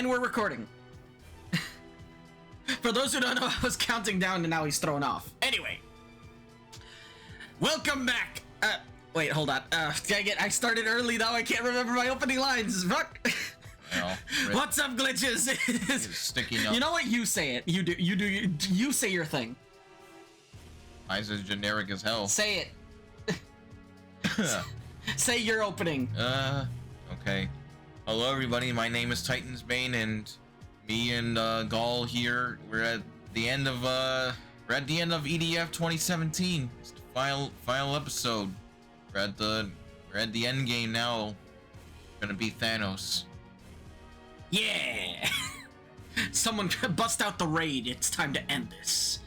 And we're recording. For those who don't know, I was counting down and now he's thrown off. Anyway. Welcome back. Wait, hold on. Dang it, I started early now. I can't remember my opening lines. Fuck. Well, what's up, glitches? Sticking up. You know what? You say it. You say your thing. Mine's as generic as hell. Say it. Say your opening. Okay. Hello, everybody. My name is TitansBane, and me and Gall here. We're at the end of EDF 2017. It's the final episode. We're at the end game now. Gonna beat Thanos. Yeah. Someone bust out the raid. It's time to end this.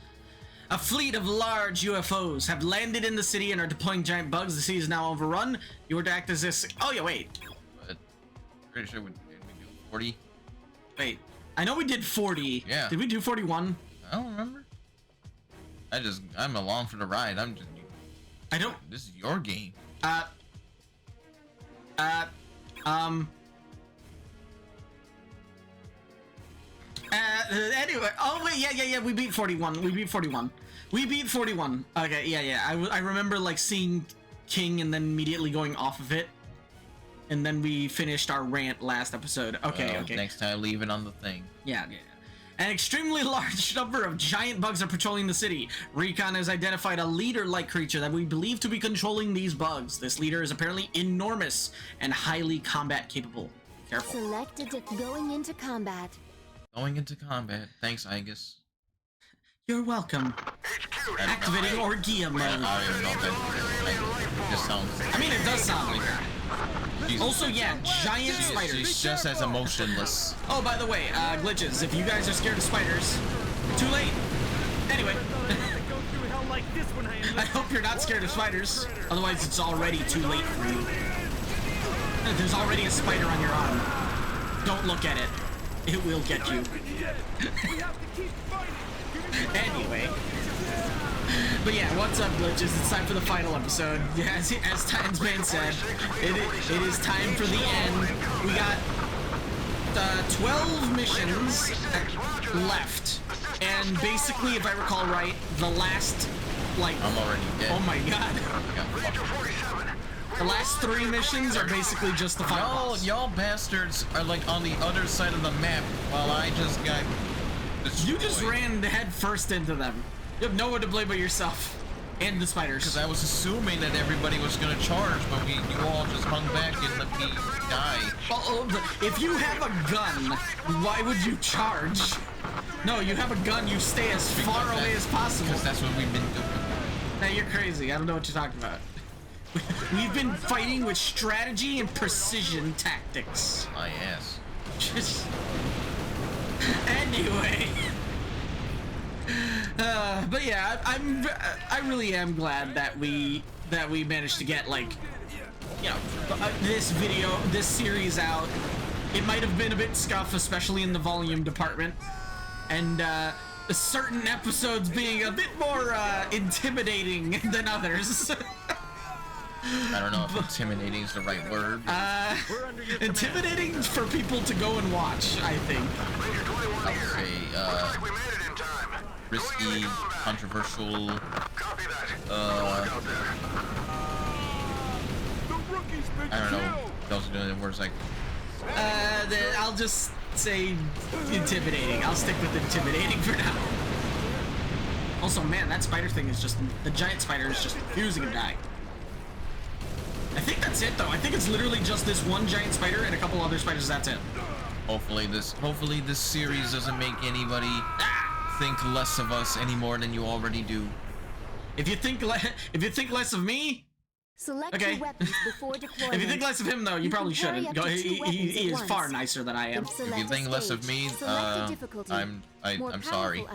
A fleet of large UFOs have landed in the city and are deploying giant bugs. The city is now overrun. You were to act as this. Oh yeah, wait. But pretty sure we do 40. Wait, I know we did 40. Yeah. Did we do 41? I don't remember. I'm along for the ride. I don't. This is your game. Anyway, oh wait, yeah, we beat 41. We beat 41. Okay, yeah. I remember like seeing King and then immediately going off of it. And then we finished our rant last episode. Okay. Next time, leave it on the thing. Yeah. An extremely large number of giant bugs are patrolling the city. Recon has identified a leader-like creature that we believe to be controlling these bugs. This leader is apparently enormous and highly combat capable. Careful. Selected going into combat. Going into combat. Thanks, Aegis. You're welcome. Activating Orgia mode. I don't even know if that just sounds. I mean, it does sound like that. She's, also, yeah, giant spiders. She's just as emotionless. Oh, by the way, glitches. If you guys are scared of spiders, too late. Anyway. I hope you're not scared of spiders. Otherwise, it's already too late for you. There's already a spider on your arm. Don't look at it. It will get you. Anyway. But yeah, what's up, glitches? It's time for the final episode. Yeah, as TitansBane said, it is time for the end. We got 12 missions left. And basically, if I recall right, the last, like... I'm already dead. Oh my god. The last 3 missions are basically just the final boss. Y'all bastards are like on the other side of the map while I just got destroyed. You just ran head first into them. You have no one to blame but yourself. And the spiders. Because I was assuming that everybody was gonna charge, but you all just hung back and let me die. Well, if you have a gun, why would you charge? No, you have a gun, you stay as far away as possible. Because that's what we've been doing. Now you're crazy. I don't know what you're talking about. We've been fighting with strategy and precision tactics. My ass. Anyway. But yeah, I really am glad that we managed to get, like, you know, this series out. It might have been a bit scuffed, especially in the volume department, and certain episodes being a bit more intimidating than others. I don't know if intimidating is the right word. Intimidating for people to go and watch, I think. I would say, risky, controversial, I don't know. Those are the words like... I'll just say intimidating. I'll stick with intimidating for now. Also, man, that spider thing is just... The giant spider is just refusing to die. I think that's it, though. I think it's literally just this one giant spider and a couple other spiders. That's it. Hopefully this series doesn't make anybody think less of us any more than you already do. If you think less of me, select okay. your weapons before deployment. If you think less of him, though, you probably shouldn't. He is far nicer than I am. If you think less of me, I'm sorry.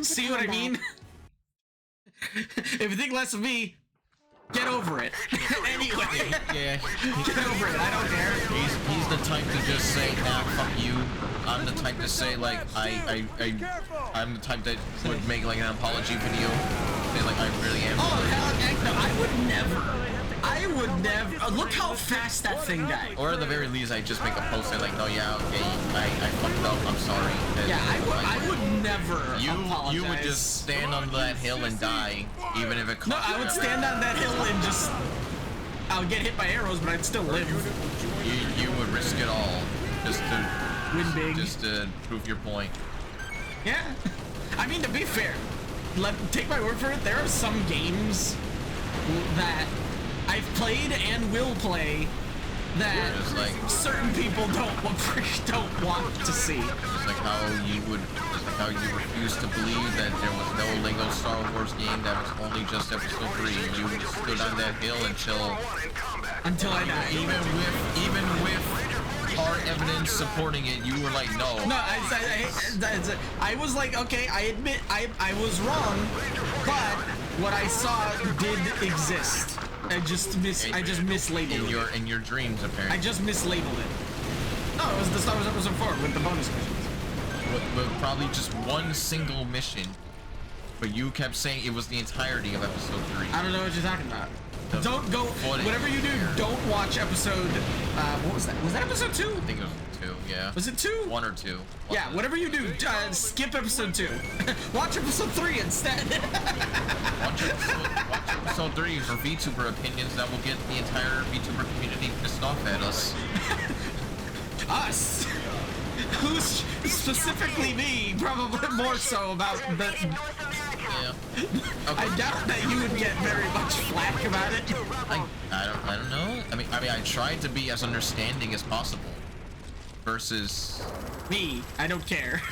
See what I mean? If you think less of me, get over it. Anyway. Yeah. Get over it. I don't care. He's the type to just say, nah, fuck you. I'm the type to say, like, I'm the type that would make, like, an apology video. Say, like, I really am. Oh, hell, heck no. I would never. I would never. Look how fast that thing died. Or at the very least, I just make a post and like, no, yeah, okay, I fucked up. I'm sorry. And, Yeah, I would never apologize. You would just stand on that hill and die, even if it cost. No, I would stand on that hill and just. I'll get hit by arrows, but I'd still live. You would risk it all just to win big, just to prove your point. Yeah, I mean, to be fair, take my word for it. There are some games that I've played and will play that like, certain people don't want to see. Just like how you refused to believe that there was no Lego Star Wars game that was only just episode 3. You stood on that hill until I died. Even with hard evidence supporting it, you were like, no. No, I was like, okay, I admit I was wrong, but what I saw did exist. I just mislabeled it. In your dreams, apparently. I just mislabeled it. No, it was the Star Wars episode 4 with the bonus missions. With probably just one single mission, but you kept saying it was the entirety of episode 3. I don't know what you're talking about. Don't go. Whatever you do, don't watch episode. What was that? Was that episode 2? I think it was 2. Yeah. Was it 2? 1 or 2. Yeah. Whatever you do, skip episode 2. Watch episode 3 instead. watch episode 3 for VTuber opinions that will get the entire VTuber community pissed off at us. Us? Who's specifically me? Probably more so about the. Yeah. Okay. I doubt that you would get very much flack about it. I don't know. I mean, I tried to be as understanding as possible. Versus me, I don't care.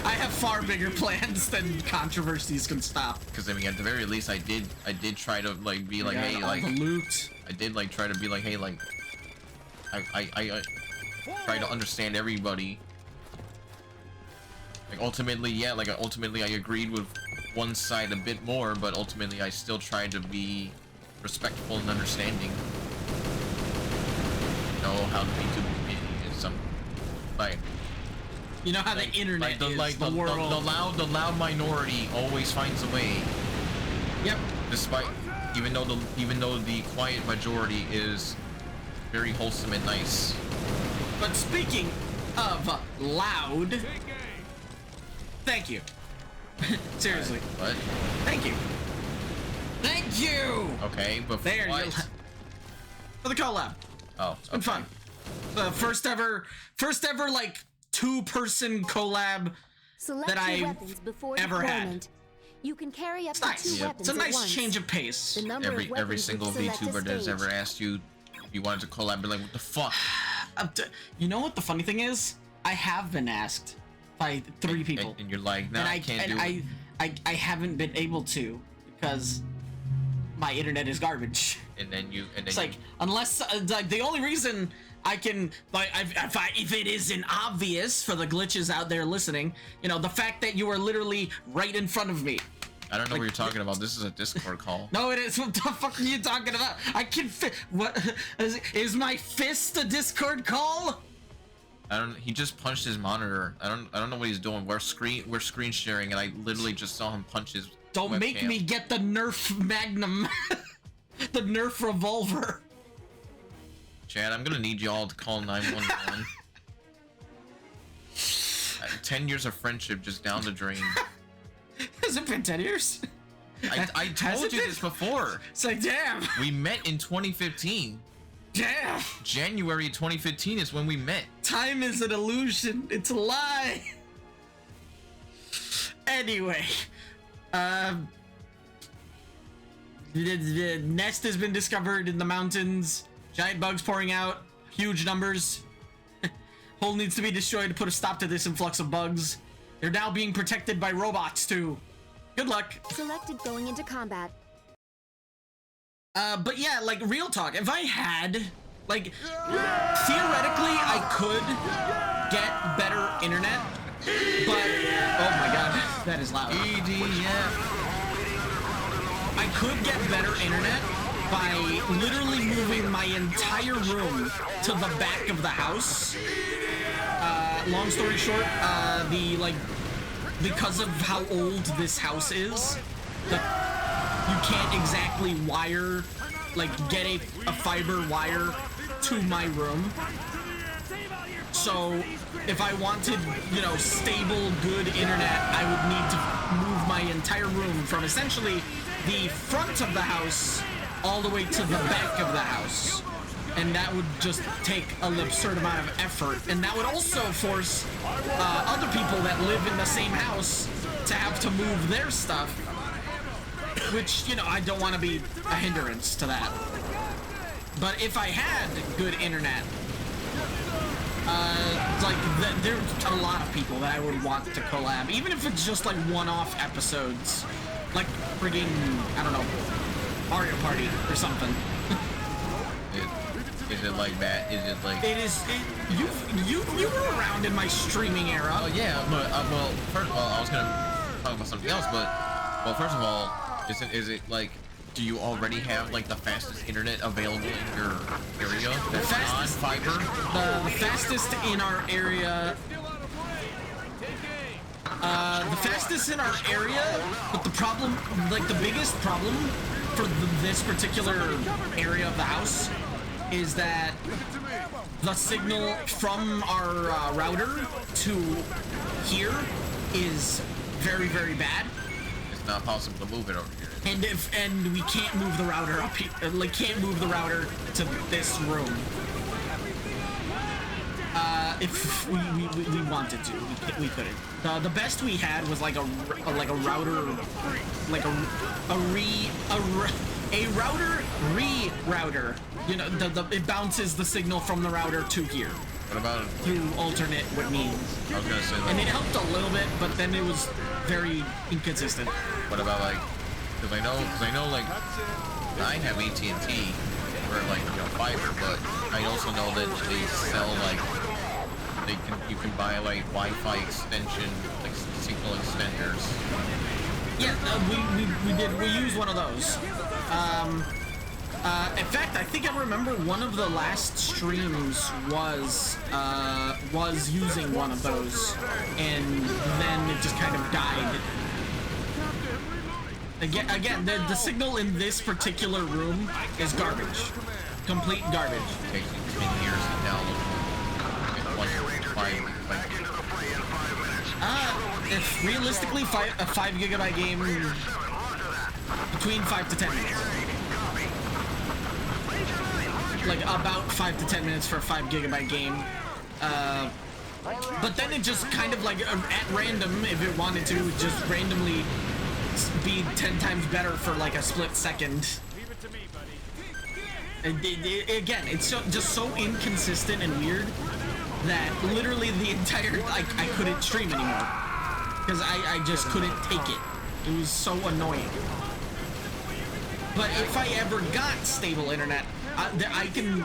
I have far bigger plans than controversies can stop. Because I mean, at the very least, I did try to like be like, hey, like loot. I did like try to be like, hey, like I try to understand everybody. Like ultimately, yeah, like ultimately I agreed with one side a bit more, but ultimately I still tried to be respectful and understanding. You know how the VTuber community is. Some like. You know how the internet is, the world. The loud minority always finds a way. Yep. Despite, even though the quiet majority is very wholesome and nice. But speaking of loud, thank you. Seriously. What? Thank you. Thank you. Okay, but there you for the collab. Oh, it's been fun. The first ever like 2-person collab that I ever had. You can carry up to 2 weapons. It's a nice change of pace. Every single VTuber that has ever asked you if you wanted to collab, be like, what the fuck? You know what the funny thing is? I have been asked by 3 people, and you're like, no, I can't do it. I haven't been able to because my internet is garbage. It's like, unless like the only reason I can, like, if it isn't obvious for the glitches out there listening, you know, the fact that you are literally right in front of me. I don't know what you're talking about. This is a Discord call. No, it is. What the fuck are you talking about? I can fit. What is my fist a Discord call? I don't. He just punched his monitor. I don't know what he's doing. We're screen sharing, and I literally just saw him punch his. Don't webcam. make me get the Nerf Magnum, the Nerf revolver. Chad, I'm gonna need y'all to call 911. 10 years of friendship just down the drain. Has it been 10 years? I told you this before. It's like, damn. We met in 2015. Damn. January 2015 is when we met. Time is an illusion. It's a lie. Anyway, the nest has been discovered in the mountains. Giant bugs pouring out. Huge numbers. Hole needs to be destroyed to put a stop to this influx of bugs. They're now being protected by robots too. Good luck. Selected going into combat. But yeah, like, real talk, if I had, like, theoretically I could get better internet, but, oh my god, that is loud. EDF. I could get better internet by literally moving my entire room to the back of the house. Long story short, because of how old this house is, you can't exactly wire like get a fiber wire to my room. So if I wanted, you know, stable, good internet, I would need to move my entire room from essentially the front of the house all the way to the back of the house. And that would just take an absurd amount of effort. And that would also force other people that live in the same house to have to move their stuff. Which, you know, I don't want to be a hindrance to that. But if I had good internet, there's a lot of people that I would want to collab, even if it's just like one-off episodes, like frigging, I don't know, Mario Party or something. Is it like that? Is it like? It is. You were around in my streaming era. Oh yeah, but well, first of all, I was gonna talk about something else, but well, first of all, is it like? Do you already have like the fastest internet available in your area? That's fastest, on fiber? The fastest in our area. The fastest in our area, but the problem, like the biggest problem for this particular area of the house is that the signal from our router to here is very, very bad. It's not possible to move it over here. And we can't move the router up here, like can't move the router to this room. If we wanted to, we couldn't. The best we had was like a router, like a router rerouter. You know, it bounces the signal from the router to here. What about through alternate means? I was gonna say like, and it helped a little bit, but then it was very inconsistent. What about like? Because I know like I have AT&T for like, you know, fiber, but I also know that they sell like you can buy like Wi-Fi extension, like signal extenders. Yeah, we used one of those. In fact, I think I remember one of the last streams was using one of those, and then it just kind of died. Again, the signal in this particular room is garbage. Complete garbage. It takes you 10 years to download if realistically, a 5 gigabyte game, between 5 to 10 minutes. Like about 5 to 10 minutes for a 5 gigabyte game. But then it just kind of like at random, if it wanted to, just randomly be 10 times better for like a split second. Again, it's just so inconsistent and weird that literally the entire I couldn't stream anymore because I just couldn't take it. It was so annoying. But if I ever got stable internet, I can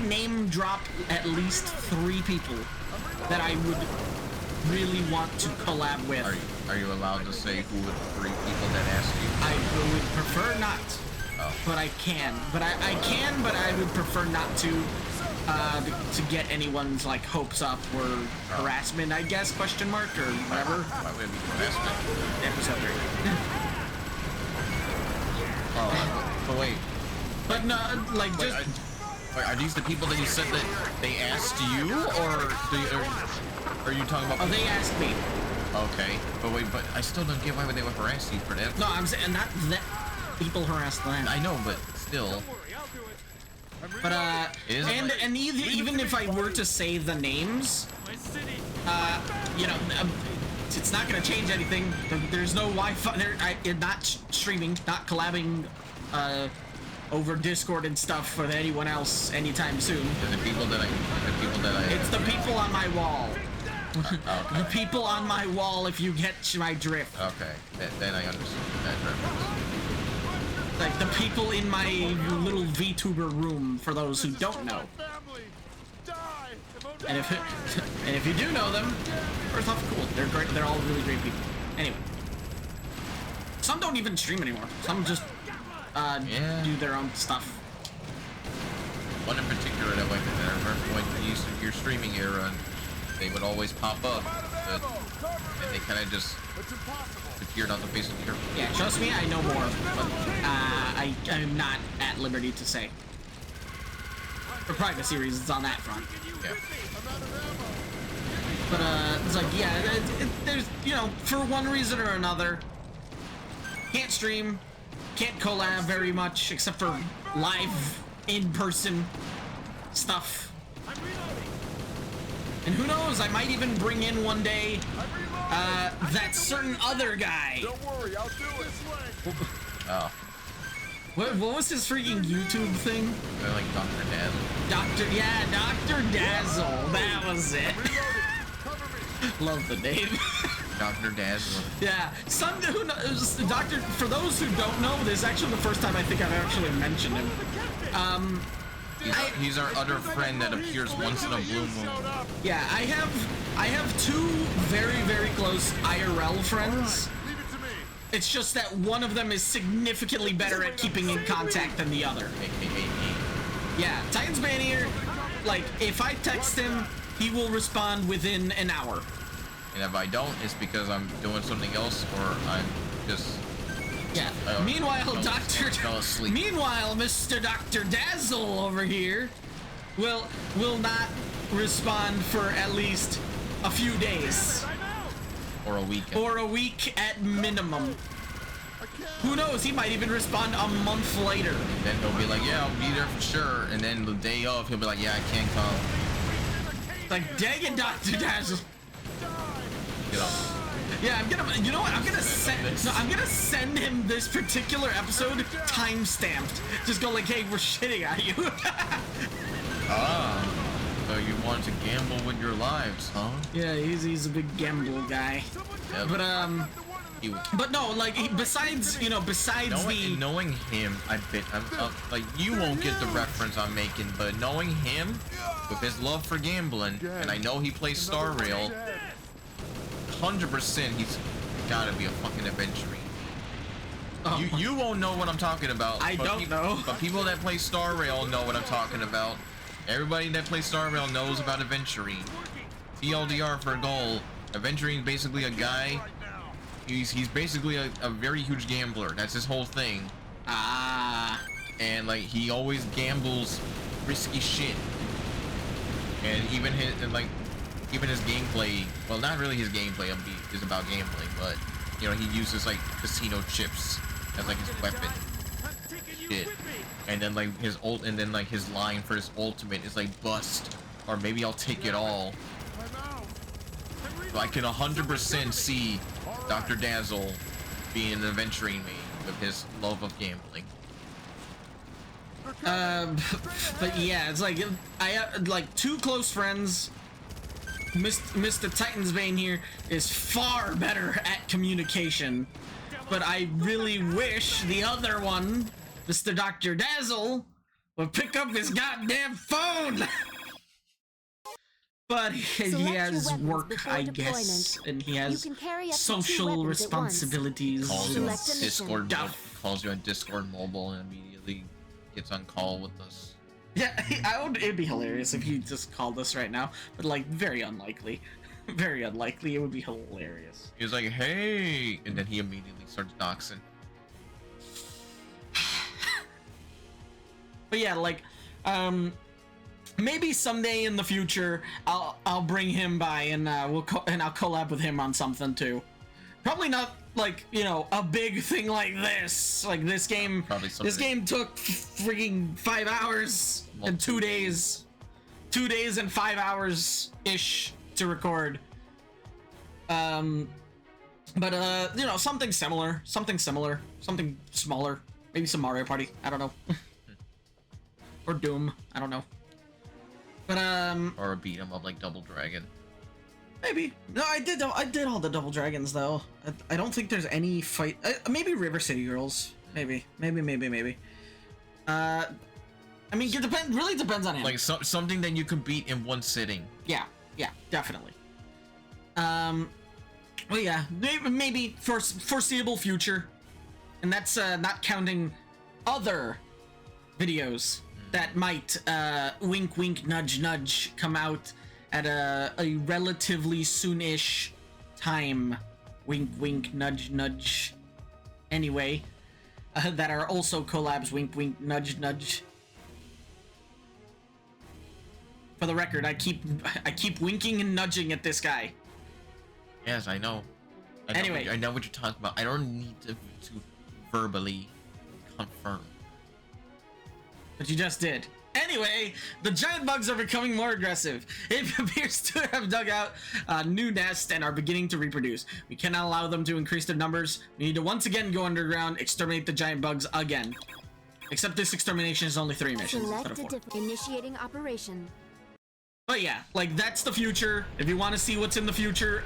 name drop at least 3 people that I would really want to collab with. Are you allowed to say who were the 3 people that asked you? I would prefer not. Oh. But I can. But I can, but I would prefer not to get anyone's like hopes up or harassment, I guess, question mark or whatever. Why would it be harassment? Episode 3. Oh, but wait. But no, like just. Are these the people that you said that they asked you, or are you talking about? Oh, they asked me. Okay, but wait, but I still don't get why would they would harass you for that. No, I'm saying not that people harass them. I know, but still. But and even if I were to say the names, you know, it's not gonna change anything. There's no Wi-Fi. They're not streaming, not collabing over Discord and stuff with anyone else anytime soon. The people that I. It's the people on my wall. Okay. The people on my wall, if you get my drift. Okay, then I understand that reference. Like the people in my little VTuber room, for those who don't know. And if you do know them, first off, cool. They're great. They're all really great people. Anyway, some don't even stream anymore. Some just do their own stuff. One in particular that went to there, when you used your streaming era, they would always pop up, and they kind of just appeared on the face of the earth. Yeah, trust me, I know more, but I'm not at liberty to say. For privacy reasons on that front. Yeah. But, it's like, yeah, there's, you know, for one reason or another, can't stream, can't collab very much, except for live, in-person stuff. And who knows, I might even bring in one day, that certain other guy. Don't worry, I'll do it. Oh. What was his freaking YouTube thing? They're like Dr. Dazzle. Dr. Dazzle, that was it. Love the name. Dr. Dazzle. Yeah, who knows, Doctor, for those who don't know, this is actually the first time I think I've actually mentioned him. He's our other friend that appears once in a blue moon. Yeah, I have two very, very close IRL friends. It's just that one of them is significantly better at keeping in contact than the other. Yeah, TitansBaneYT, like, if I text him, he will respond within an hour. And if I don't, it's because I'm doing something else or I'm just... Yeah. Meanwhile, Meanwhile, Mr. Dr. Dazzle over here will not respond for at least a few days. Or a week. Or a week at minimum. Who knows? He might even respond a month later. And then he'll be like, yeah, I'll be there for sure. And then the day of, he'll be like, yeah, I can't come. Like, dang it, Dr. Dazzle. Get off. Yeah, I'm gonna, you know what? I'm gonna send him this particular episode time-stamped. Just go like, hey, we're shitting at you. So you want to gamble with your lives, huh? Yeah, he's a big gamble guy. Yep. But no, like, besides knowing him, I bet like you won't get the reference I'm making, but knowing him with his love for gambling, and I know he plays Star Rail, 100% he's gotta be a fucking adventurer. You won't know what I'm talking about. I don't know. But people that play Star Rail know what I'm talking about. Everybody that plays Star Rail knows about adventuring. TLDR for goal. Adventuring is basically a guy. He's basically a very huge gambler. That's his whole thing. And like he always gambles risky shit. And even his gameplay. Well, not really his gameplay is about gambling, but you know he uses like casino chips as like his weapon. Shit. And then like his his line for his ultimate is like bust, or maybe I'll take it all. So I can 100% see Dr. Dazzle being an adventuring me with his love of gambling. But yeah, it's like I have like two close friends. Mr. TitansBane here is far better at communication, but I really wish the other one, Mr. Dr. Dazzle, would pick up his goddamn phone. But he has work, I guess, and he has social responsibilities. Calls you on Discord mobile and immediately gets on call with us. Yeah, it'd be hilarious if he just called us right now, but like very unlikely. Very unlikely. It would be hilarious. He was like, hey, and then he immediately starts doxing. But yeah, like, maybe someday in the future I'll bring him by and I'll collab with him on something too. Probably not like, you know, a big thing like this. Like this game took freaking 5 hours and 2 days. 2 days and 5 hours ish to record. But you know, something similar, something smaller, maybe some Mario Party, I don't know. Or Doom, I don't know. But or a beat 'em up like Double Dragon. Maybe. No, I did all the Double Dragons though. I don't think there's any fight. Maybe River City Girls. Maybe. I mean, it really depends on him. Like something that you can beat in one sitting. Yeah, definitely. Well, yeah, maybe for foreseeable future, and that's not counting other videos that might wink, wink, nudge, nudge come out at a relatively soon-ish time. Wink, wink, nudge, nudge. Anyway, that are also collabs. Wink, wink, nudge, nudge. For the record, I keep winking and nudging at this guy. Yes, I know. Anyway, I know what you're talking about. I don't need to verbally confirm. But you just did. Anyway, the giant bugs are becoming more aggressive. It appears to have dug out a new nest and are beginning to reproduce. We cannot allow them to increase their numbers. We need to once again go underground, exterminate the giant bugs again. Except this extermination is only 3 missions instead of 4. Initiating operation. But yeah, like, that's the future. If you want to see what's in the future,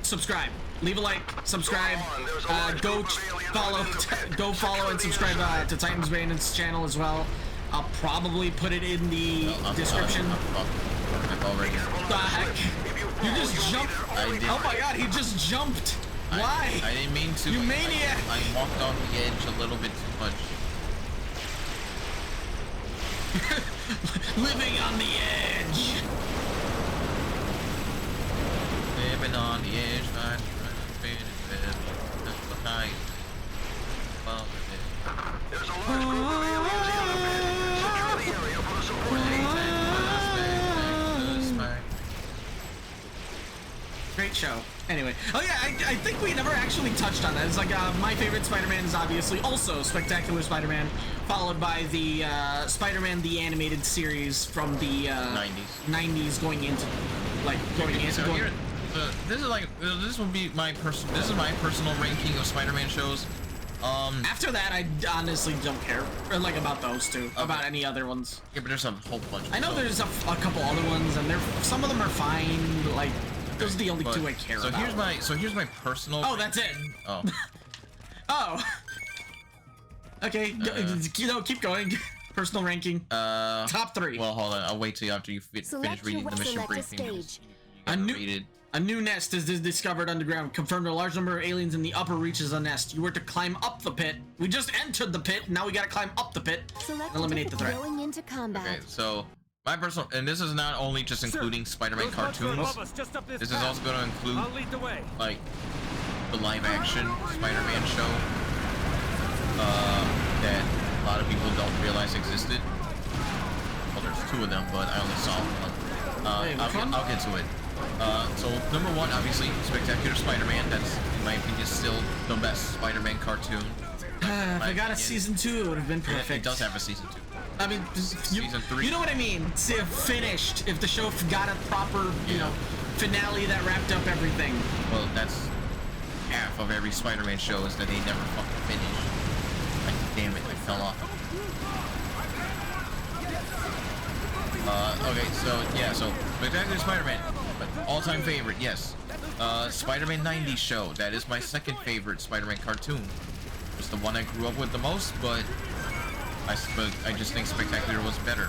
subscribe. Leave a like, subscribe, go follow and subscribe to TitansBaneYT's channel as well. I'll probably put it in the description. I'm already. The heck? You just jumped. Oh my god, he just jumped. Why? I didn't mean to. You maniac. I walked off the edge a little bit too much. Living on the edge. Living on the edge, behind. There's a large group of aliens in the pit. Secure the area for the support team. Great show. Anyway, oh yeah, I think we never actually touched on that. It's like my favorite Spider-Man is obviously also Spectacular Spider-Man, followed by the Spider-Man the animated series from the 90s going into this would be my personal ranking of Spider-Man shows. After that, I honestly don't care about those two, about any other ones. Yeah, but there's a whole bunch. I know there's a couple other ones, and some of them are fine. Like, those are the only two I care about. Here's my personal. Oh, that's it. Oh. Oh. Okay, keep going. Personal ranking. Top 3. Well, hold on. I'll wait till after you finish reading the mission briefing. A new nest is discovered underground. Confirmed a large number of aliens in the upper reaches of the nest. You were to climb up the pit. We just entered the pit. Now we gotta climb up the pit and eliminate the threat. Going into combat. Okay, so my personal, and this is not only just including Spider-Man cartoons. This is also going to include like the live-action Spider-Man show that a lot of people don't realize existed. Well, there's 2 of them, but I only saw one. I'll get to it. So number 1, obviously, Spectacular Spider-Man. That's, in my opinion, still the best Spider-Man cartoon. If I got a season 2, it would have been perfect. It does have a season 2. I mean, season 3. You know what I mean? See, finished. If the show got a proper, you know, finale that wrapped up everything. Well, that's half of every Spider-Man show is that they never fucking finish. Like, damn it, I fell off. Okay, so Spectacular Spider-Man, all-time favorite, yes. Spider-Man 90s show, that is my second favorite Spider-Man cartoon. It's the one I grew up with the most, but I just think Spectacular was better.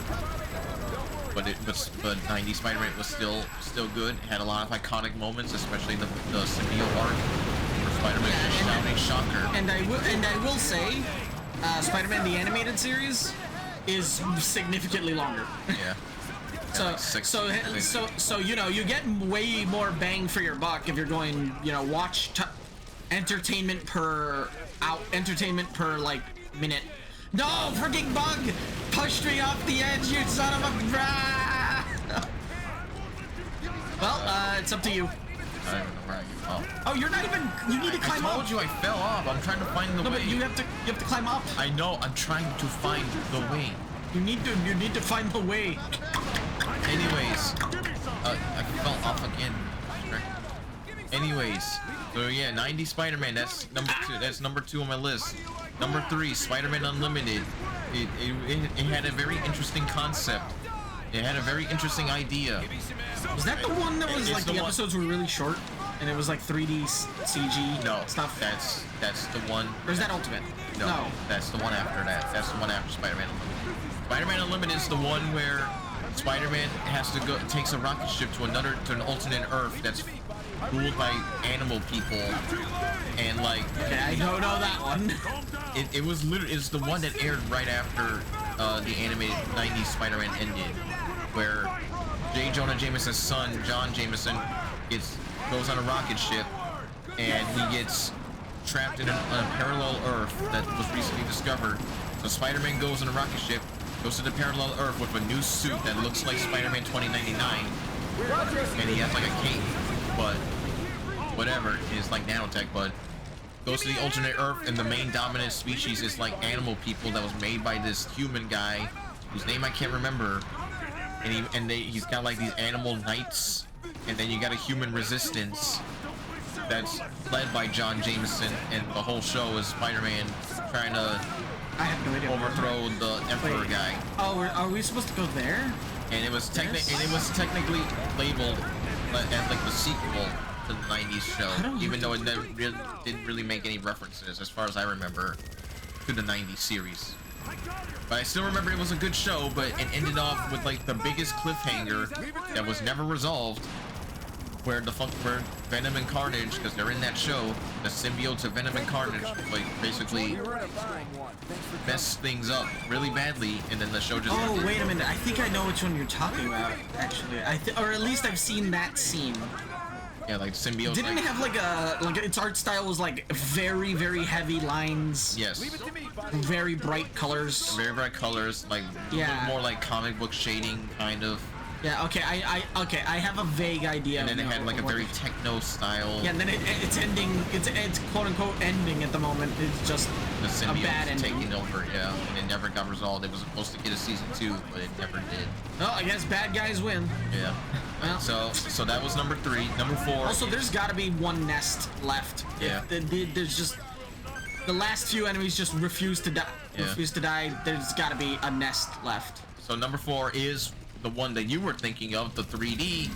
But 90s Spider-Man was still good. It had a lot of iconic moments, especially the symbiote arc where Spider-Man is shouting shocker. And I will say, Spider-Man the animated series is significantly longer. Yeah. So you know, you get way more bang for your buck if you're going, you know, entertainment per like minute. No, freaking bug pushed me off the edge, you son of a. Well, it's up to you. I don't even know where I fell. Oh, you're not even. You need to climb up. I told you I fell off. I'm trying to find the way. No, but you have to climb up. I know. I'm trying to find the way. You need to find the way. Anyways, I fell off again. Anyways, so yeah, 90 Spider-Man. That's number 2. That's number 2 on my list. Number 3, Spider-Man Unlimited. It had a very interesting concept. It had a very interesting idea. Was that the one that was like the episodes were really short and it was like 3D CG stuff? That's the one. Or is that Ultimate? No. That's the one after that. That's the one after Spider-Man Unlimited. Spider-Man Unlimited is the one where Spider-Man takes a rocket ship to an alternate Earth that's ruled by animal people, and like. Okay, I don't know that one. It's the one that aired right after the animated 90s Spider-Man ended, where J. Jonah Jameson's son, John Jameson, goes on a rocket ship, and he gets trapped in a parallel Earth that was recently discovered. So Spider-Man goes on a rocket ship, goes to the parallel Earth with a new suit that looks like Spider-Man 2099, and he has like a cape, but whatever, it's like nanotech, but goes to the alternate Earth, and the main dominant species is like animal people that was made by this human guy whose name I can't remember, and he's got like these animal knights, and then you got a human resistance that's led by John Jameson, and the whole show is Spider-Man trying to overthrow the Emperor guy. Oh, are we supposed to go there? And it was technically labeled as like the sequel to the 90s show, even though it didn't really make any references, as far as I remember, to the 90s series. But I still remember it was a good show, but it ended off with like the biggest cliffhanger that was never resolved, where Venom and Carnage, because they're in that show, the symbiotes of Venom and Carnage like basically mess things up really badly, and then the show just ended. Wait a minute, I think I know which one you're talking about, actually. Or at least I've seen that scene. Yeah, like symbiote. Didn't it have like its art style was like very, very heavy lines? Yes. Very bright colors. Very bright colors, like more like comic book shading, kind of. Yeah. Okay. I have a vague idea. And then it had like a very techno style. Yeah. And then it's ending. It's quote unquote ending at the moment. It's just the a bad symbiote ending. taking over. Yeah. And it never got resolved. It was supposed to get a season 2, but it never did. Well, I guess bad guys win. Yeah. Well, so that was number 3. Number 4. Also, there's got to be one nest left. Yeah. There's just the last few enemies just refuse to die. Yeah. Refuse to die. There's got to be a nest left. So number 4 is the one that you were thinking of, the 3D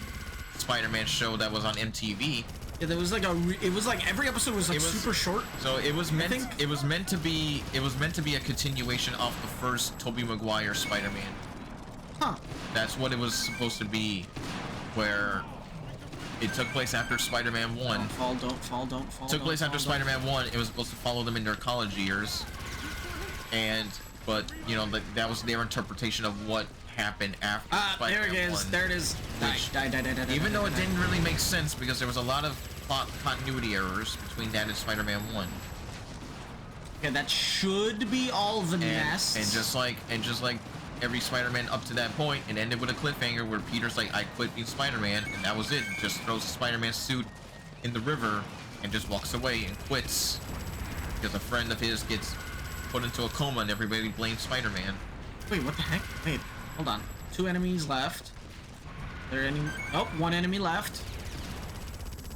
Spider-Man show that was on MTV. Yeah, there was like it was like every episode was like super short. So it was meant to be a continuation of the first Tobey Maguire Spider-Man. Huh. That's what it was supposed to be, where it took place after Spider-Man 1. Don't fall. Took place after Spider-Man 1. It was supposed to follow them in their college years, but you know that was their interpretation of what happened after Spider-Man 1. There it is. There it is. Die. Even though it didn't really make sense, because there was a lot of plot continuity errors between that and Spider-Man 1. Okay, that should be all the nests. And just like every Spider-Man up to that point, it ended with a cliffhanger where Peter's like, I quit being Spider-Man, and that was it. Just throws the Spider-Man suit in the river and just walks away and quits, because a friend of his gets put into a coma and everybody blames Spider-Man. Wait, what the heck? Wait, hold on. 2 enemies left. There any? Oh, 1 enemy left.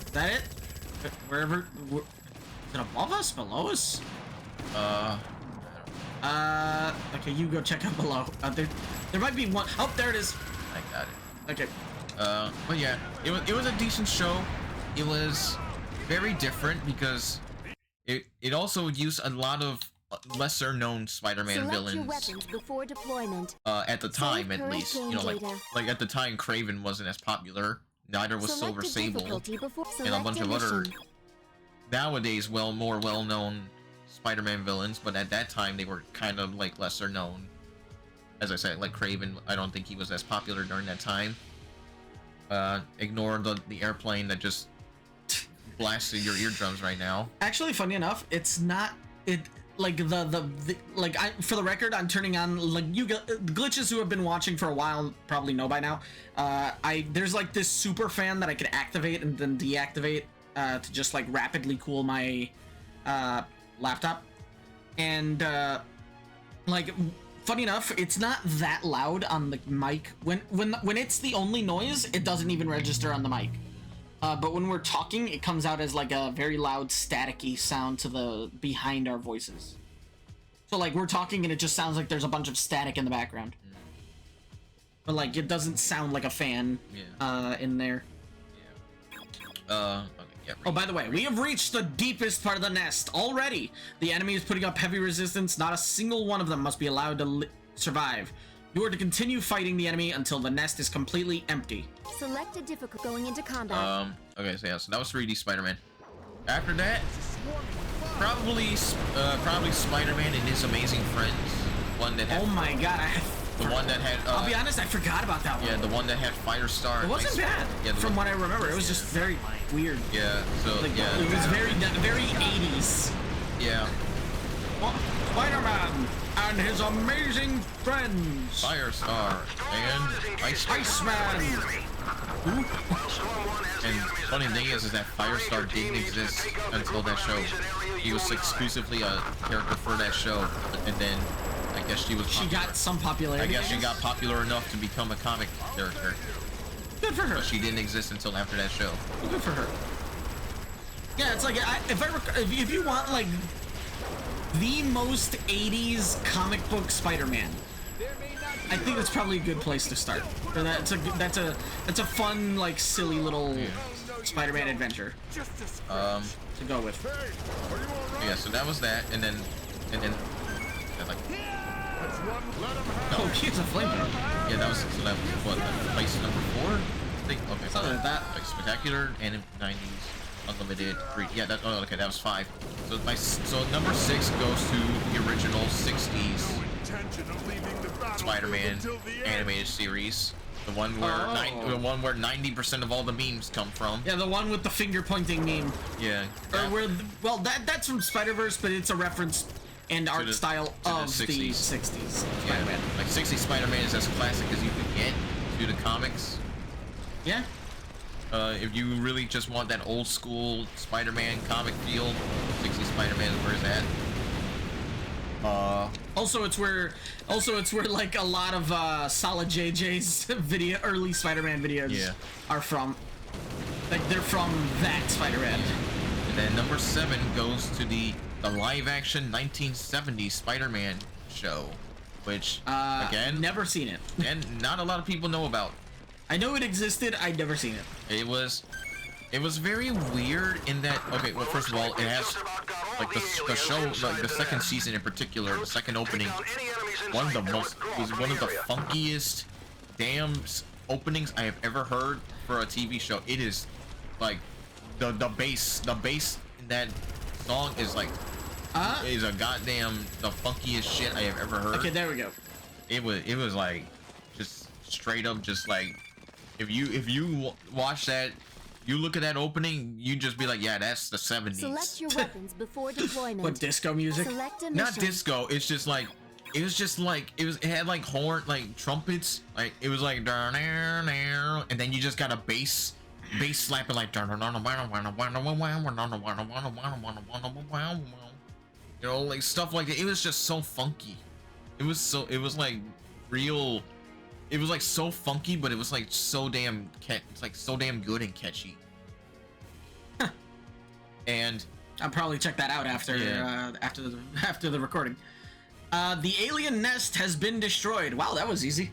Is that it? Wherever. Is it above us? Below us? Okay, you go check out below. There might be one. Oh, there it is. I got it. Okay. But yeah, it was a decent show. It was very different because it also used a lot of lesser known Spider-Man villains. Your weapons before deployment. At the time, at current least, you game know, data. like at the time, Kraven wasn't as popular. Neither was Silver Sable, and a bunch of other nowadays more well-known Spider-Man villains. But at that time, they were kind of like lesser known. As I said, like Kraven, I don't think he was as popular during that time. Ignore the airplane that just blasted your eardrums right now. Actually, funny enough, it's not it. Like for the record, I'm turning on like glitches who have been watching for a while probably know by now. There's like this super fan that I can activate and then deactivate to just like rapidly cool my laptop. And like funny enough, it's not that loud on the mic. When it's the only noise, it doesn't even register on the mic. But when we're talking, it comes out as like a very loud, staticky sound to the behind our voices. So like we're talking and it just sounds like there's a bunch of static in the background. But like it doesn't sound like a fan in there. Okay, yeah. Oh, by the way, we have reached the deepest part of the nest already. The enemy is putting up heavy resistance. Not a single one of them must be allowed to survive. You are to continue fighting the enemy until the nest is completely empty. Select a difficult going into combat. Okay, so yeah, so that was 3D Spider-Man. After that, probably Spider-Man and His Amazing Friends. One that had, oh my god, The one that had. I'll be honest, I forgot about that one. Yeah, the one that had Firestar. It wasn't bad. Yeah, from what I remember, it was just very weird. Yeah. So like, yeah. It was very 80s. Yeah. Well, Spider-Man and his amazing friends. Firestar and Iceman. And funny thing is that Firestar didn't exist until that show. He was exclusively a character for that show, and then I guess she got some popularity. I guess she got popular enough to become a comic character. Good for her. But she didn't exist until after that show. Good for her. Yeah, it's like if you want like the most 80s comic book Spider-Man, I think that's probably a good place to start. That's a fun, like, silly little Spider-Man adventure. To go with. Yeah, so that was that, and then like. Oh, he's a flamethrower. Yeah, that was what, place number 4? I think. Okay, something like that. Like spectacular and 90s, unlimited. 3. Yeah, that. Oh, okay, that was 5. So number 6 goes to the original 60s. Spider-Man animated series, the one where 90% of all the memes come from. Yeah, the one with the finger pointing meme. Yeah. Or where that's from Spider-Verse, but it's a reference and art style of the 60s. Spider-Man. Like 60s Spider-Man is as classic as you can get to the comics. Yeah. If you really just want that old school Spider-Man comic feel, 60s Spider-Man is where it's at. Also it's where like a lot of Solid JJ's early Spider-Man videos are from. Like they're from that Spider-Man. And then number 7 goes to the live-action 1970s Spider-Man show, which again, never seen it. And not a lot of people know about. I know it existed. I'd never seen it. It was very weird in that. Okay, well, first of all, it has like the show, like the second season in particular, the second opening, one of the funkiest damn openings I have ever heard for a TV show. It is like the bass in that song is like is a goddamn the funkiest shit I have ever heard. Okay, there we go. It was like just straight up just like if you watch that, you look at that opening, you just be like, yeah, that's the 70s. Select your weapons before deployment. What, disco music? Select a Not mission. disco. It had like horn, like trumpets, like it was like and then you just got a bass slapping like you know, like stuff like that. It was just so funky. It was like real. It was like so funky, but it was like so damn good and catchy. And I'll probably check that out after after the recording. The alien nest has been destroyed. Wow, that was easy.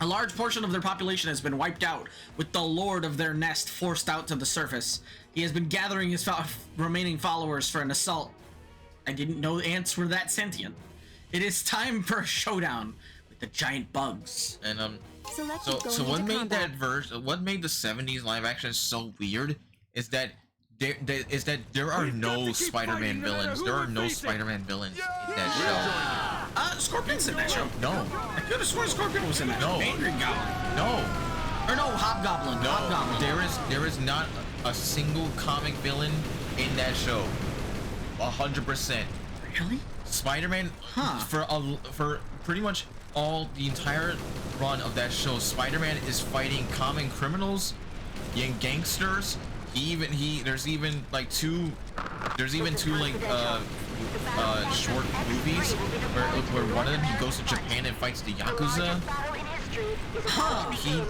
A large portion of their population has been wiped out, with the lord of their nest forced out to the surface. He has been gathering his remaining followers for an assault. I didn't know ants were that sentient. It is time for a showdown with the giant bugs. And Select so what made that what made the 70s live action so weird is that there are no Spider-Man villains. There are no Spider-Man villains in that show. Scorpion's in that show. No. I could have sworn Scorpion was in that show. Angry Goblin. No. Or no, Hobgoblin. No. Hobgoblin. There is not a single comic villain in that show. 100%. Really? Spider-Man, for pretty much the entire run of that show, Spider-Man is fighting common criminals, young gangsters. There's even two like short movies where one of them he goes to Japan and fights the Yakuza.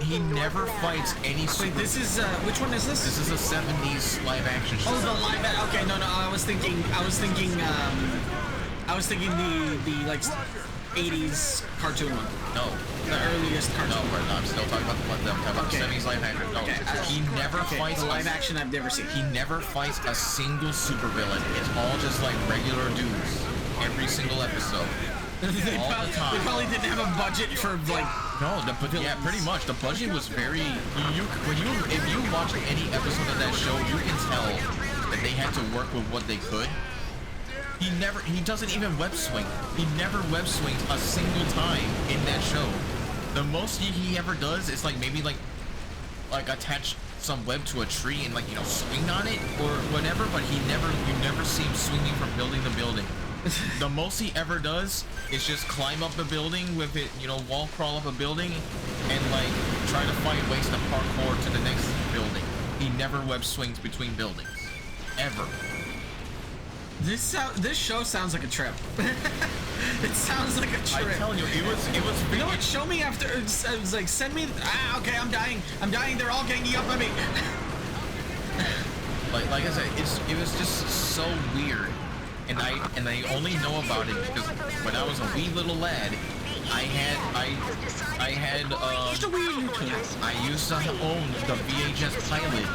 He never fights any. Wait, this is which one is this? This is a 70s live action show. Oh, the live action. Okay, no, I was thinking the like 80s cartoon one. No. The earliest cartoon. No, I'm still talking about the 70s live action. No, he never fights the live action I've never seen. He never fights a single supervillain. It's all just like regular dudes. Every single episode. They probably didn't have a budget for like. No, yeah, pretty much. The budget was very. If you watch any episode of that show, you can tell that they had to work with what they could. he doesn't even web swing. He never web swings a single time in that show. The most he ever does is like maybe like attach some web to a tree and like, you know, swing on it or whatever, but you never see him swinging from building to building. The most he ever does is just climb up a building with it, you know, wall crawl up a building and like try to find ways to parkour to the next building. He never web swings between buildings. Ever. This show sounds like a trip. It sounds like a trip. I'm telling you, it was. You know what? Show me after. It was like, send me. Okay, I'm dying. They're all ganging up on me. like I said, it was just so weird, and I only know about it because when I was a wee little lad, I used to own the VHS pilot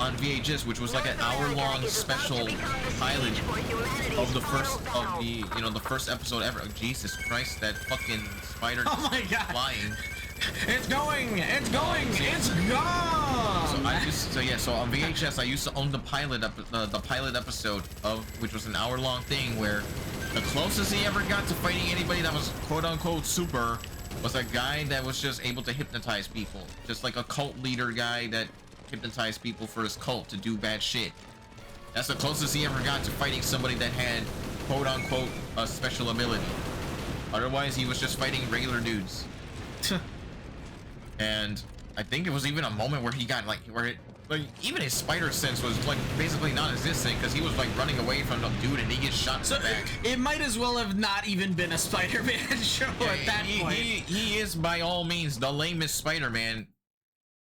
on VHS, which was like an hour-long special pilot of the first episode ever. Oh, Jesus Christ, that fucking spider! Oh my God! Flying! It's going! It's gone! So on VHS, I used to own the pilot episode of which was an hour-long thing where the closest he ever got to fighting anybody that was quote-unquote super was a guy that was just able to hypnotize people, just like a cult leader guy that hypnotized people for his cult to do bad shit. That's the closest he ever got to fighting somebody that had quote-unquote a special ability. Otherwise, he was just fighting regular dudes. And I think it was even a moment where he got like even his spider sense was like basically non-existent because he was like running away from the dude and he gets shot in the back. It might as well have not even been a Spider-Man show at that point. He is by all means the lamest Spider-Man,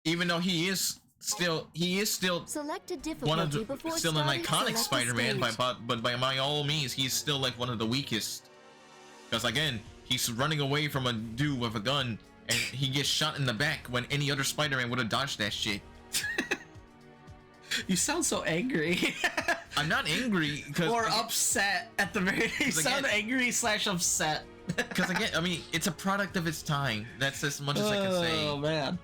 even though he is still Select a one of difficulty the before still an starting. iconic Select a Spider-Man, stage. but by all means he's still like one of the weakest because again he's running away from a dude with a gun and he gets shot in the back when any other Spider-Man would have dodged that shit. You sound so angry. I'm not angry because or upset at the very. You sound angry / upset. Because again, I mean, it's a product of its time. That's as much as I can say. Oh man.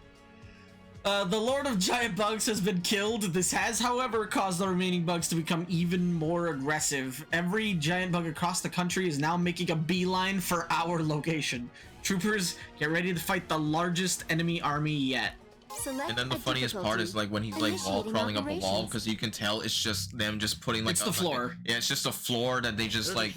The Lord of Giant Bugs has been killed. This has, however, caused the remaining bugs to become even more aggressive. Every giant bug across the country is now making a beeline for our location. Troopers, get ready to fight the largest enemy army yet. Select And then the a funniest part difficulty. is like when he's like wall Initiating crawling up a wall operations. because you can tell it's just them just putting like It's the floor. yeah, it's just a floor that they just like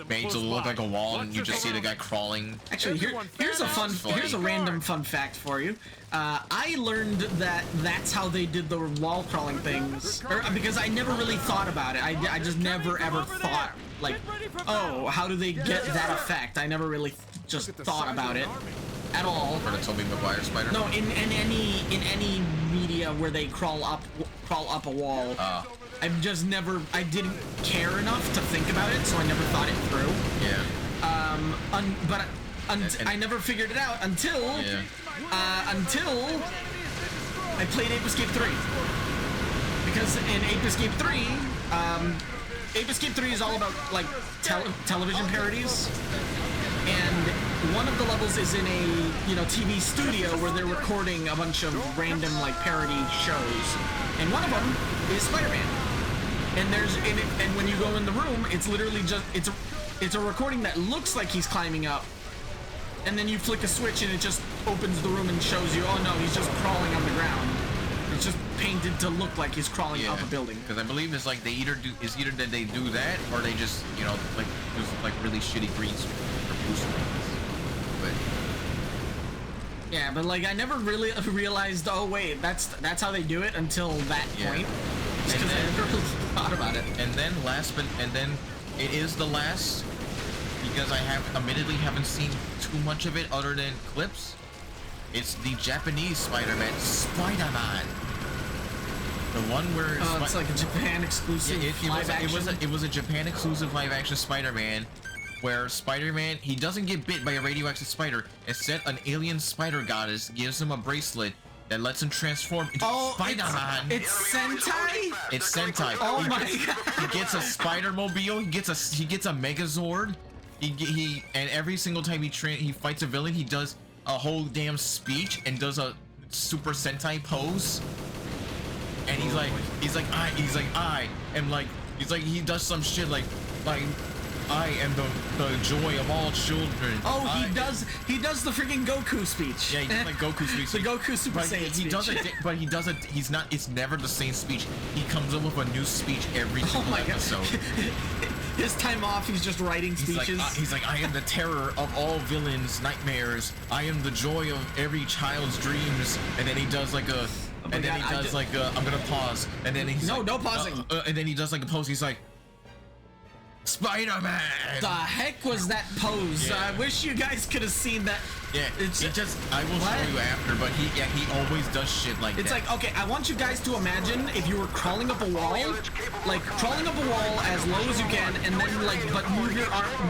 made to look like a wall, and you just see the guy crawling. Actually, here's a random fun fact for you. I learned that that's how they did the wall crawling things, because I never really thought about it. I just never ever thought like, oh, how do they get that effect? I never really just thought about it at all. For the Tobey Maguire Spider. No, in any media where they crawl up a wall. I didn't care enough to think about it, so I never thought it through. Yeah. I never figured it out until I played Ape Escape 3. Because in Ape Escape 3, Ape Escape 3 is all about like television parodies. And one of the levels is in a TV studio where they're recording a bunch of random like parody shows, and one of them is Spider-Man. And and when you go in the room, it's literally just it's a recording that looks like he's climbing up, and then you flick a switch and it just opens the room and shows you, oh no, he's just crawling on the ground. It's just painted to look like he's crawling up a building. Because I believe it's like either that they do that or they just like use like really shitty green screen or blue screens. But yeah, but like I never really realized. Oh wait, that's how they do it until that point. Because I never really thought about it. And then it is the last, because I admittedly haven't seen too much of it other than clips. It's the Japanese Spider-Man, Spider-Man. The one where it's like a Japan exclusive live action. It was a Japan exclusive live action Spider-Man, where Spider-Man, he doesn't get bit by a radioactive spider. Instead, an alien spider goddess gives him a bracelet that lets him transform into Spider-Man. It's Sentai? It's Sentai. Oh my god. He gets a Spider-Mobile. He gets a Megazord. He and every single time he fights a villain, he does a whole damn speech and does a Super Sentai pose. And he does some shit like like, I am the joy of all children. Oh, he does the freaking Goku speech. Yeah, he does like Goku speech. The Goku Super Saiyan speech. He does it, but he does it. He's not. It's never the same speech. He comes up with a new speech every single episode. His time off, he's just writing speeches. He's like, I am the terror of all villains' nightmares. I am the joy of every child's dreams. And then he does like a. And then he does like a, I'm gonna pause. And then he's like, no pausing. And then he does like a pose. He's like, Spider-Man. The heck was that pose? Yeah. I wish you guys could have seen that. Yeah, it's just. I will show you after, but he always does shit like that. It's like, okay, I want you guys to imagine if you were crawling up a wall, like crawling up a wall as low as you can, and then like, but move your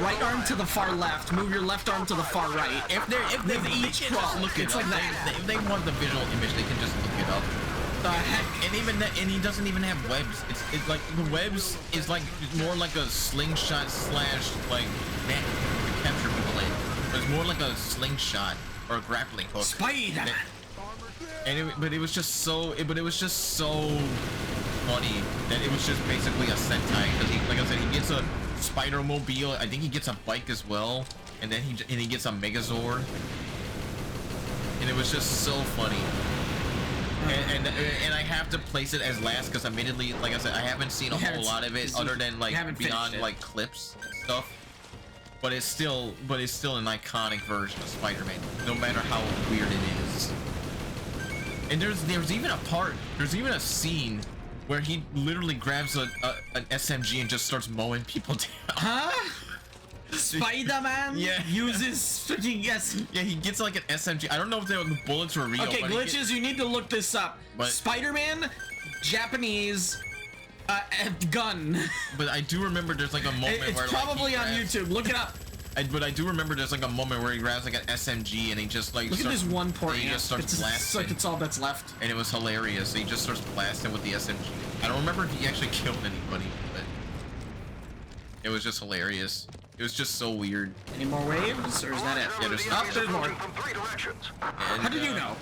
right arm to the far left, move your left arm to the far right. If they each crawl, look it's like that. If they want the visual image, they can just look it up. The heck? And even that, and he doesn't even have webs. It's like the webs is like more like a slingshot slash like net to capture people in. But it's more like a slingshot or a grappling hook. Spider-Man. But it was just so funny that it was just basically a Sentai. Because he, like I said, he gets a Spider-Mobile. I think he gets a bike as well, and then he gets a Megazord. And it was just so funny. And I have to place it as last because admittedly, like I said, I haven't seen a whole lot of it other than like beyond like clips and stuff. But it's still an iconic version of Spider-Man, no matter how weird it is. And there's even a scene where he literally grabs an SMG and just starts mowing people down. Huh? Spider-Man uses freaking Yeah, he gets like an SMG. I don't know if the bullets were real. Okay, glitches, you need to look this up. Spider-Man, Japanese, gun. But I do remember there's like a moment where it's probably on YouTube. Look it up. But I do remember there's like a moment where he grabs like an SMG and he just like look at this one poor he just starts blasting. Like it's all that's left. And it was hilarious. He just starts blasting with the SMG. I don't remember if he actually killed anybody, but it was just hilarious. It was just so weird. Any more waves, or is that it? Yeah, there's more. From 3 directions. And, how did you know?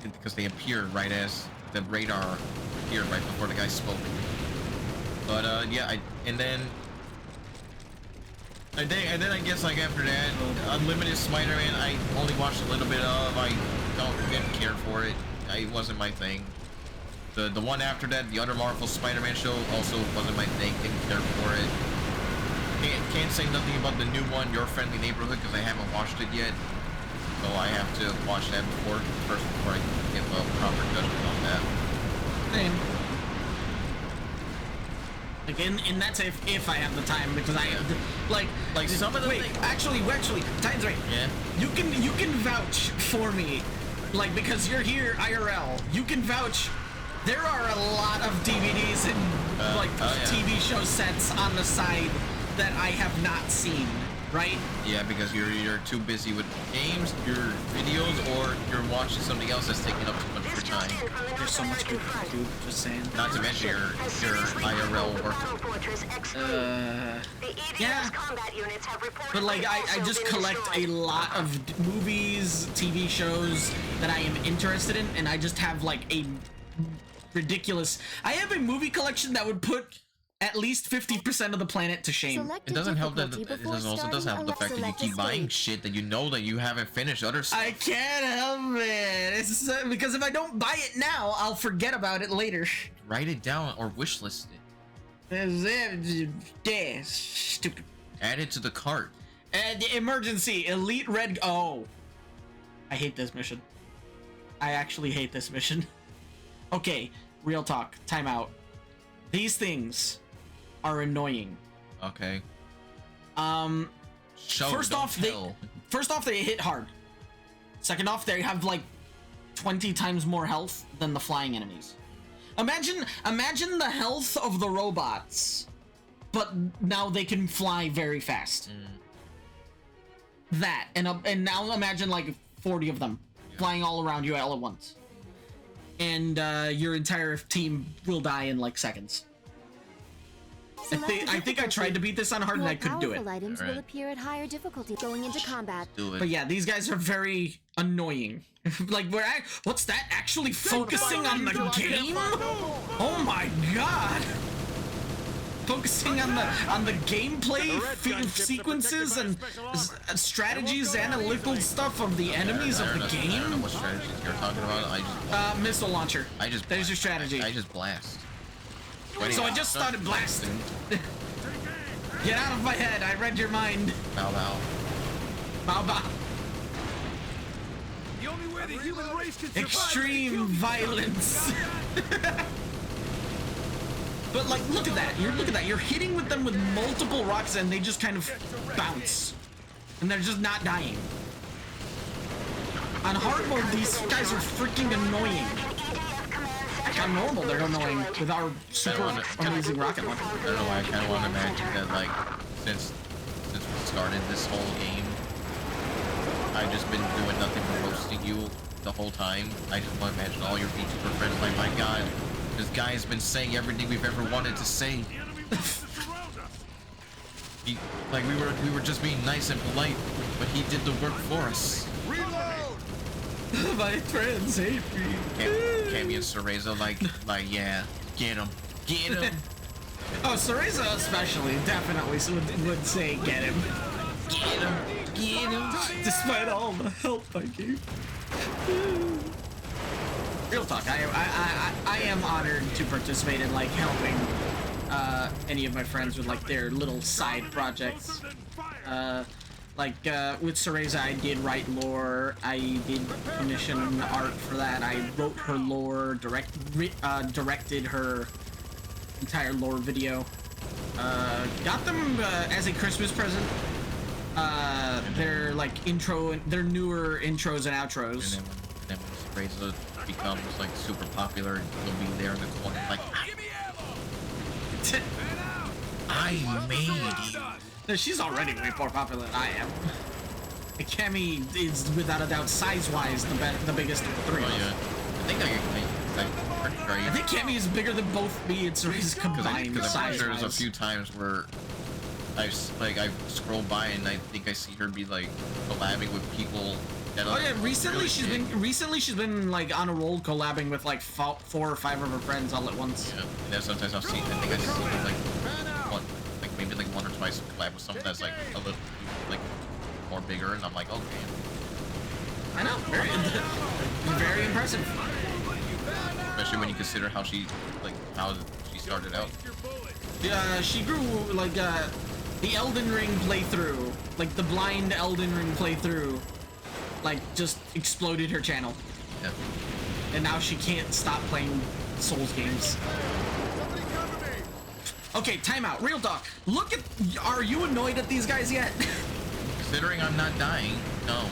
Because they appeared right as the radar appeared right before the guy spoke. But yeah, and then I guess like after that, Unlimited Spider-Man, I only watched a little bit of. I didn't care for it. It wasn't my thing. The one after that, the other Marvel Spider-Man show, also wasn't my thing. Didn't care for it. Can't say nothing about the new one, Your Friendly Neighborhood, because I haven't watched it yet. So I have to watch that first before I give a proper judgment on that. Same. Like, and that's if I have the time, because I like some of the actually, Titans, right? Yeah. You can vouch for me, like, because you're here IRL. You can vouch. There are a lot of DVDs and TV show sets on the side that I have not seen, right? Yeah, because you're either too busy with games, your videos, or you're watching something else that's taking up too much of your time. There's so much good food, just saying. Not to mention your IRL work. Yeah. But like, I just collect a lot of movies, TV shows that I am interested in, and I just have like a ridiculous. I have a movie collection that would put at least 50% of the planet to shame. It doesn't help that it also doesn't help the fact that you keep buying shit that you know that you haven't finished other stuff. I can't help it. It's because if I don't buy it now, I'll forget about it later. Write it down or wishlist it. Yeah, stupid. Add it to the cart. And emergency, elite red. Oh, I hate this mission. I actually hate this mission. Okay, real talk. Time out. These things are annoying. Okay. First off, they hit hard. Second off, they have like 20 times more health than the flying enemies. Imagine the health of the robots, but now they can fly very fast. That and now imagine like 40 of them flying all around you all at once, and your entire team will die in like seconds. I think I tried to beat this on hard and I couldn't do it. Items will appear at higher difficulty going into combat. Do it. But yeah, these guys are very annoying. Like, what's that? Actually focusing on the game? Oh my god! focusing on the gameplay sequences and strategies, analytical stuff of the enemies of the I don't know game. what strategies you're talking about. Missile launcher. There's your strategy. I just blast. So I just started blasting. Get out of my head. I read your mind. Bow bow. Bow bow. The only way the human race can survive Extreme violence. But like, look at that. You're hitting with them with multiple rocks and they just kind of bounce. And they're just not dying. On hard mode, these guys are freaking annoying. Like on normal, they're annoying with our super amazing rocket launcher. I don't know why I kind of want to imagine that, like, since we started this whole game, I've just been doing nothing but roasting you the whole time. I just want to imagine all your VTuber friends like, my God, this guy has been saying everything we've ever wanted to say. Like we were just being nice and polite, but he did the work for us. My friends hate me. Cammy and Cereza, like, yeah, get him. Oh, Cereza especially, definitely would say get him. Get him. Despite all the help I gave. Real talk, I am honored to participate in like helping any of my friends with like their little side projects. With Cereza, I did write lore. I did commission art for that. I wrote her lore, directed her entire lore video. Got them as a Christmas present. Their like their newer intros and outros. And then when Cereza becomes like super popular, you'll be there in the corner like, I made you. No, she's already way more popular than I am. Cammy is, without a doubt, size-wise, the biggest of the three. Oh yeah. I think Cammy is bigger than both me and Cereza combined. Because I'm pretty sure there's a few times where I scroll by and I think I see her be like collabing with people. Oh yeah, recently she's been like on a roll collabing with like 4 or 5 of her friends all at once. Yeah, and then sometimes I've seen, I think I see her like maybe like 1 or twice collab with someone that's like a little like more bigger, and I'm like, okay. I know, very impressive. Especially when you consider how she started out. Yeah, she grew like the Elden Ring playthrough, like the blind Elden Ring playthrough, like just exploded her channel. Yeah. And now she can't stop playing Souls games. Okay, timeout. Real talk. Look at. Are you annoyed at these guys yet? Considering I'm not dying, no.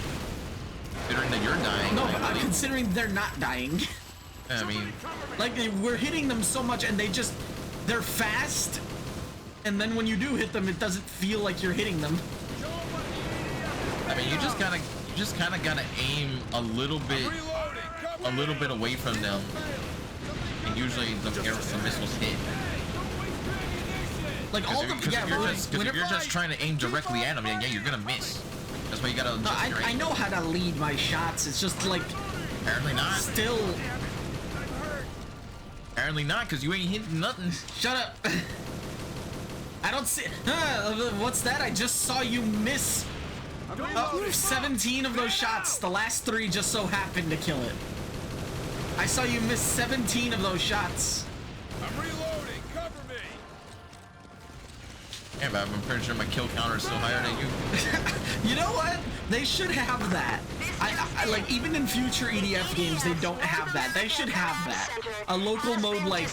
Considering that you're dying. No, but I'm considering they're not dying. I mean, like we're hitting them so much, and they're fast, and then when you do hit them, it doesn't feel like you're hitting them. I mean, you just kind of gotta aim a little bit away from them, and usually the missiles hit. Like all the if you're just trying to aim directly at them, yeah, you're gonna miss. That's why you gotta. No, I know how to lead my shots. It's just like apparently not. Still. Apparently not, because you ain't hitting nothing. Shut up. I don't see. What's that? I just saw you miss 17 of those shots. The last 3 just so happened to kill it. I saw you miss 17 of those shots. I'm reloading. Cover me. Yeah, but I'm pretty sure my kill counter is still higher than you. You know what? They should have that. I like, even in future EDF games, they don't have that. They should have that. A local mode like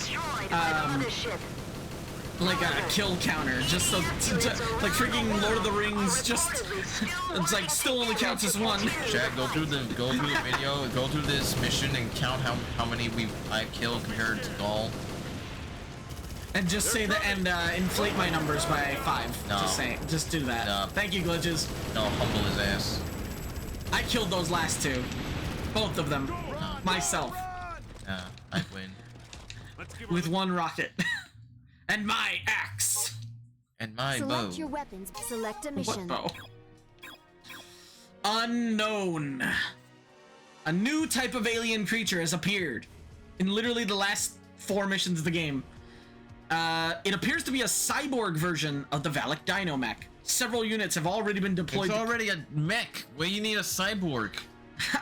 a kill counter, just so like freaking Lord of the Rings, just it's like still only counts as 1. Chad, go through the video, go through this mission and count how many I've killed compared to Gaul. And just say that, and inflate my numbers by 5. No. Just do that. No. Thank you, Glitches. No, humble his ass. I killed those last 2. Both of them. Myself. I win. With 1 rocket. And my axe. And my bow. Select your weapons. Select a mission. What bow? Unknown. A new type of alien creature has appeared in literally the last 4 missions of the game. It appears to be a cyborg version of the Valak Dino Mech. Several units have already been deployed. It's already a mech. Where you need a cyborg?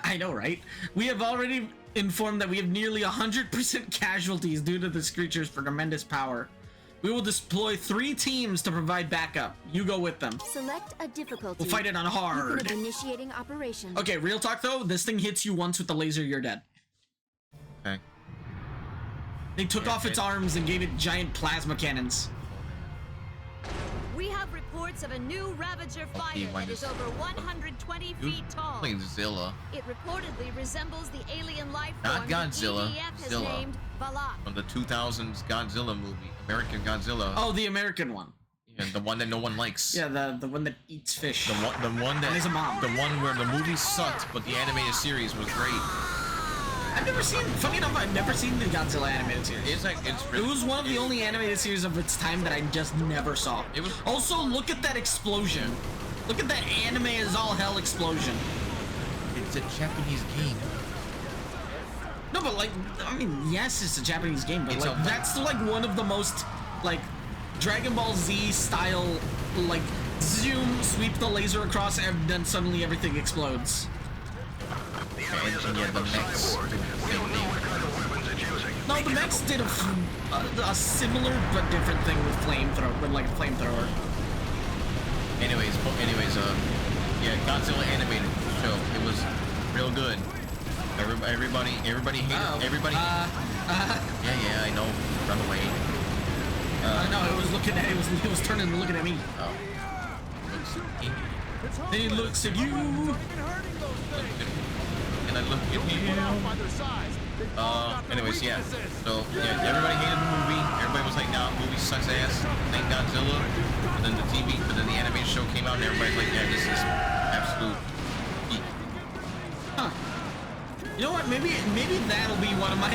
I know, right? We have already informed that we have nearly 100% casualties due to this creature's tremendous power. We will deploy 3 teams to provide backup. You go with them. Select a difficulty. We'll fight it on hard. Beacon of initiating operation. Okay, real talk though, this thing hits you once with the laser, you're dead. Okay. They took off its arms and gave it giant plasma cannons. We have reports of a new Ravager fighter that is over 120 feet tall. Playing Zilla It reportedly resembles the alien life Not form that Godzilla, EDF has Zilla. named Valak. from the 2000s Godzilla movie, American Godzilla. Oh, the American one. Yeah, the one that no one likes. Yeah, the one that eats fish. The one that And he's a mom. The one where the movie sucked, but the animated series was great. I've never seen, funny enough, I've never seen the Godzilla animated series. It's like it's It really. was one of the only animated series of its time that I just never saw. It was- Also, look at that explosion. Look at that anime as all hell explosion. It's a Japanese game. No, but like, I mean, yes, it's a Japanese game, but It's like, a- that's like one of the most, like, Dragon Ball Z style, like, zoom, sweep the laser across, and then suddenly everything explodes. The enemy is And yeah, the equipped with mechs cyborg. do the We same don't know thing. what kind of weapons it's using. No, the mechs did a similar but different thing with like a flamethrower. Anyways, yeah, Godzilla animated show. It was real good. Everybody hated. Uh-oh. Everybody. Yeah, I know. Run away. No, it was looking at it was turning and looking at me. Oh. Then he looks at you. And I look at you. Anyways, yeah. So yeah, everybody hated the movie. Everybody was like, "Nah, movie sucks ass." Thank Godzilla. And then the animated show came out, and everybody's like, "Yeah, this is absolute." Heat. Huh. You know what? Maybe that'll be one of my.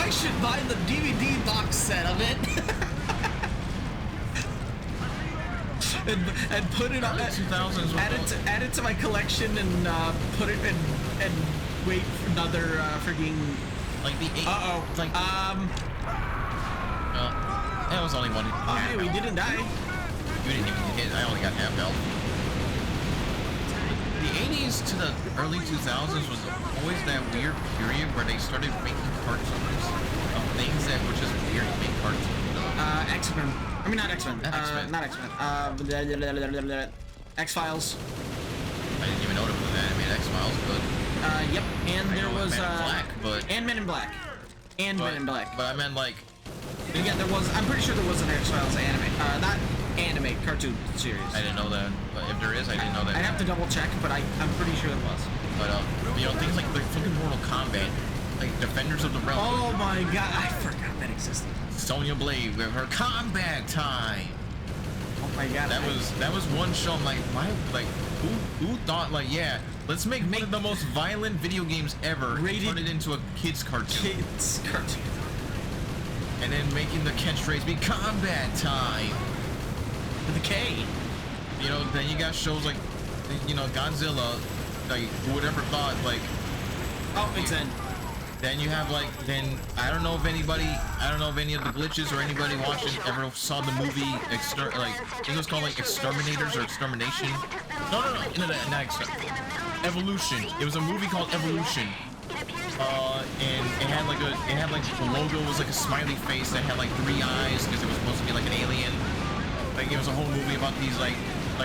I should buy the DVD box set of it. and put it on. Early 2000s. Add it to my collection and put it and wait for another freaking. Like the 8. Like. That was only one. Oh, hey, we didn't die. You didn't even hit. I only got half health. The 80s to the early 2000s was always that weird period where they started making cartoons of things that were just weird to make cartoons of. X-Men. I mean, not X-Men. Not X-Men. Not X-Men. X-Files. I didn't even know it was animated X-Files, but Yep. And I there know was Men in Black, but and Men in Black. And Men in Black. But I meant like And yeah, there was. I'm pretty sure there was an X-Files anime. Not anime, cartoon series. I didn't know that. But if there is, I didn't know that. I'd have to double check, but I'm pretty sure there was. But you know, things like fucking Mortal Kombat, like Defenders of the Realm. Oh my god, I forgot that existed. Sonya Blade with her combat time. Oh my god. That was one show. I'm like, why? Like, who thought like, yeah, let's make one of the most violent video games ever, Rated- turn it into a kids cartoon, Kids cartoon. and then making the catchphrase be combat time. With a K. You know, then you got shows like, you know, Godzilla. Like, who would ever thought like. Oh, it's in. Then you have like, then I don't know if any of the glitches or anybody watching ever saw the movie I think it was called like Exterminators or Extermination. No, not Evolution. It was a movie called Evolution. And it had like the logo was like a smiley face that had like 3 eyes because it was supposed to be like an alien. Like it was a whole movie about these like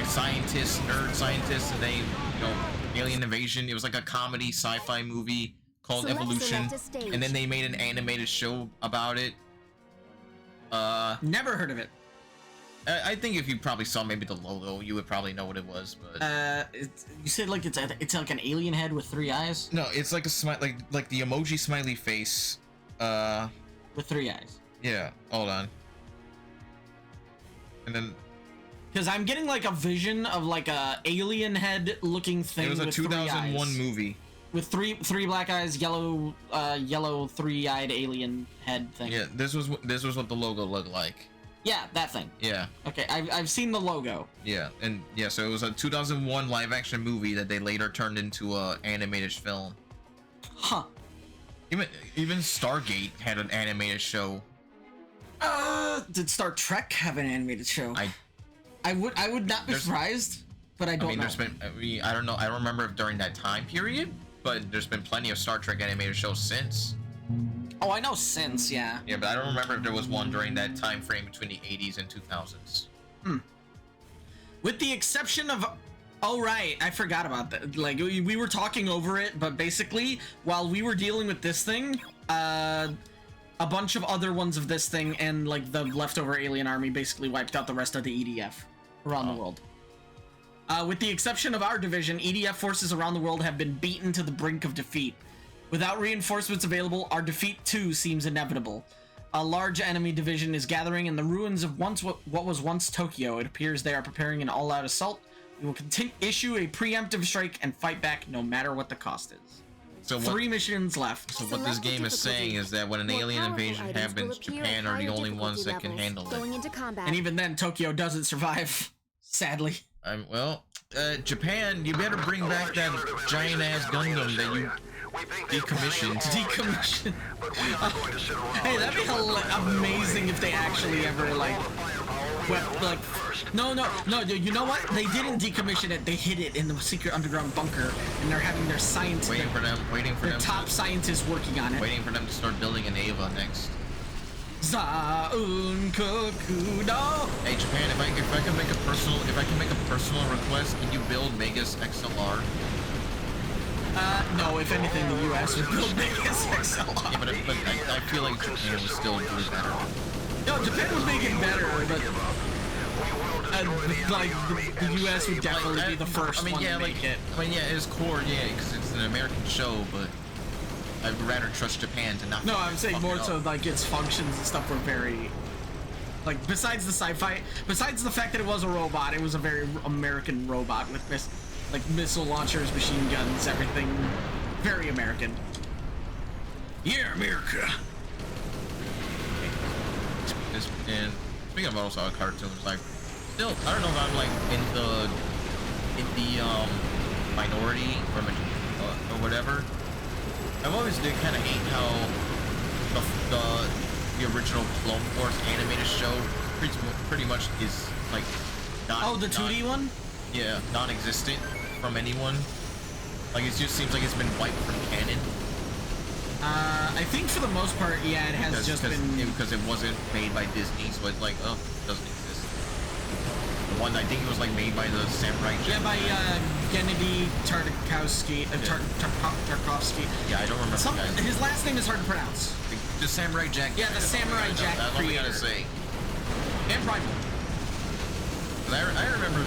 scientists, nerd scientists, and they, you know, alien invasion. It was like a comedy sci-fi movie called Evolution, and then they made an animated show about it. Never heard of it. I think if you probably saw maybe the logo, you would probably know what it was. But You said like it's like an alien head with 3 eyes. no, it's like a smile, like the emoji smiley face. With 3 eyes. Yeah. Hold on. And then Because I'm getting like a vision of like a alien head looking thing. it was a with 2001 3 eyes. movie. With three black eyes, yellow 3-eyed alien head thing. Yeah, this was what the logo looked like. Yeah, that thing. Yeah. Okay, I've seen the logo. Yeah, and yeah, so it was a 2001 live action movie that they later turned into a animated film. Huh. Even Stargate had an animated show. Did Star Trek have an animated show? I would not be surprised, but I don't know. There's been, I don't know, I don't remember if during that time period, but there's been plenty of Star Trek animated shows since. Oh, I know since, yeah. Yeah, but I don't remember if there was one during that time frame between the 80s and 2000s. With the exception of... Oh, right. I forgot about that. Like, we were talking over it, but basically, while we were dealing with this thing, a bunch of other ones of this thing and, like, the leftover alien army basically wiped out the rest of the EDF around the world. With the exception of our division, EDF forces around the world have been beaten to the brink of defeat. Without reinforcements available, our defeat too seems inevitable. A large enemy division is gathering in the ruins of what was once Tokyo. It appears they are preparing an all-out assault. We will issue a preemptive strike and fight back no matter what the cost is. So 3 missions left. So what this game is saying is that when an alien invasion happens, Japan are the only ones that can handle it. And even then, Tokyo doesn't survive, sadly. Well, Japan, you better bring back that giant-ass Gundam that you decommissioned. Hey, that'd be amazing if they actually ever, like... No, you know what? They didn't decommission it. They hid it in the secret underground bunker, and they're having their scientists... Waiting for them. Top scientists working on it. Waiting for them to start building an Ava next. Zaun Kokudo. Hey Japan, if I can make a personal request, can you build Megas XLR? No, if anything, the US would build Megas XLR. Yeah, but I feel like Japan would still do better. No, Japan would make it better, but like the US would definitely be the first one to make it. I mean, yeah, it's core, yeah, because it's an American show, but I'd rather trust Japan to not. No, I'm saying more so like its functions and stuff were very, like, besides the sci-fi, besides the fact that it was a robot, it was a very American robot with missile launchers, machine guns, everything, very American. Yeah, America. And speaking of also cartoons, like, still, I don't know if I'm like in the minority or whatever. I've always did kind of hate how the original Clone Wars animated show pretty much is like the 2D one? Yeah, non-existent from anyone. Like, it just seems like it's been wiped from canon. I think for the most part, yeah, it has because it wasn't made by Disney, so it's like, oh, it doesn't exist. The one, I think it was like made by the Samurai Jack. Yeah, by Gennady Tartakovsky. Tartakovsky. Yeah, I don't remember. His last name is hard to pronounce. The Samurai Jack. Yeah, the Samurai Jack That's all I gotta say. And Primal. I remember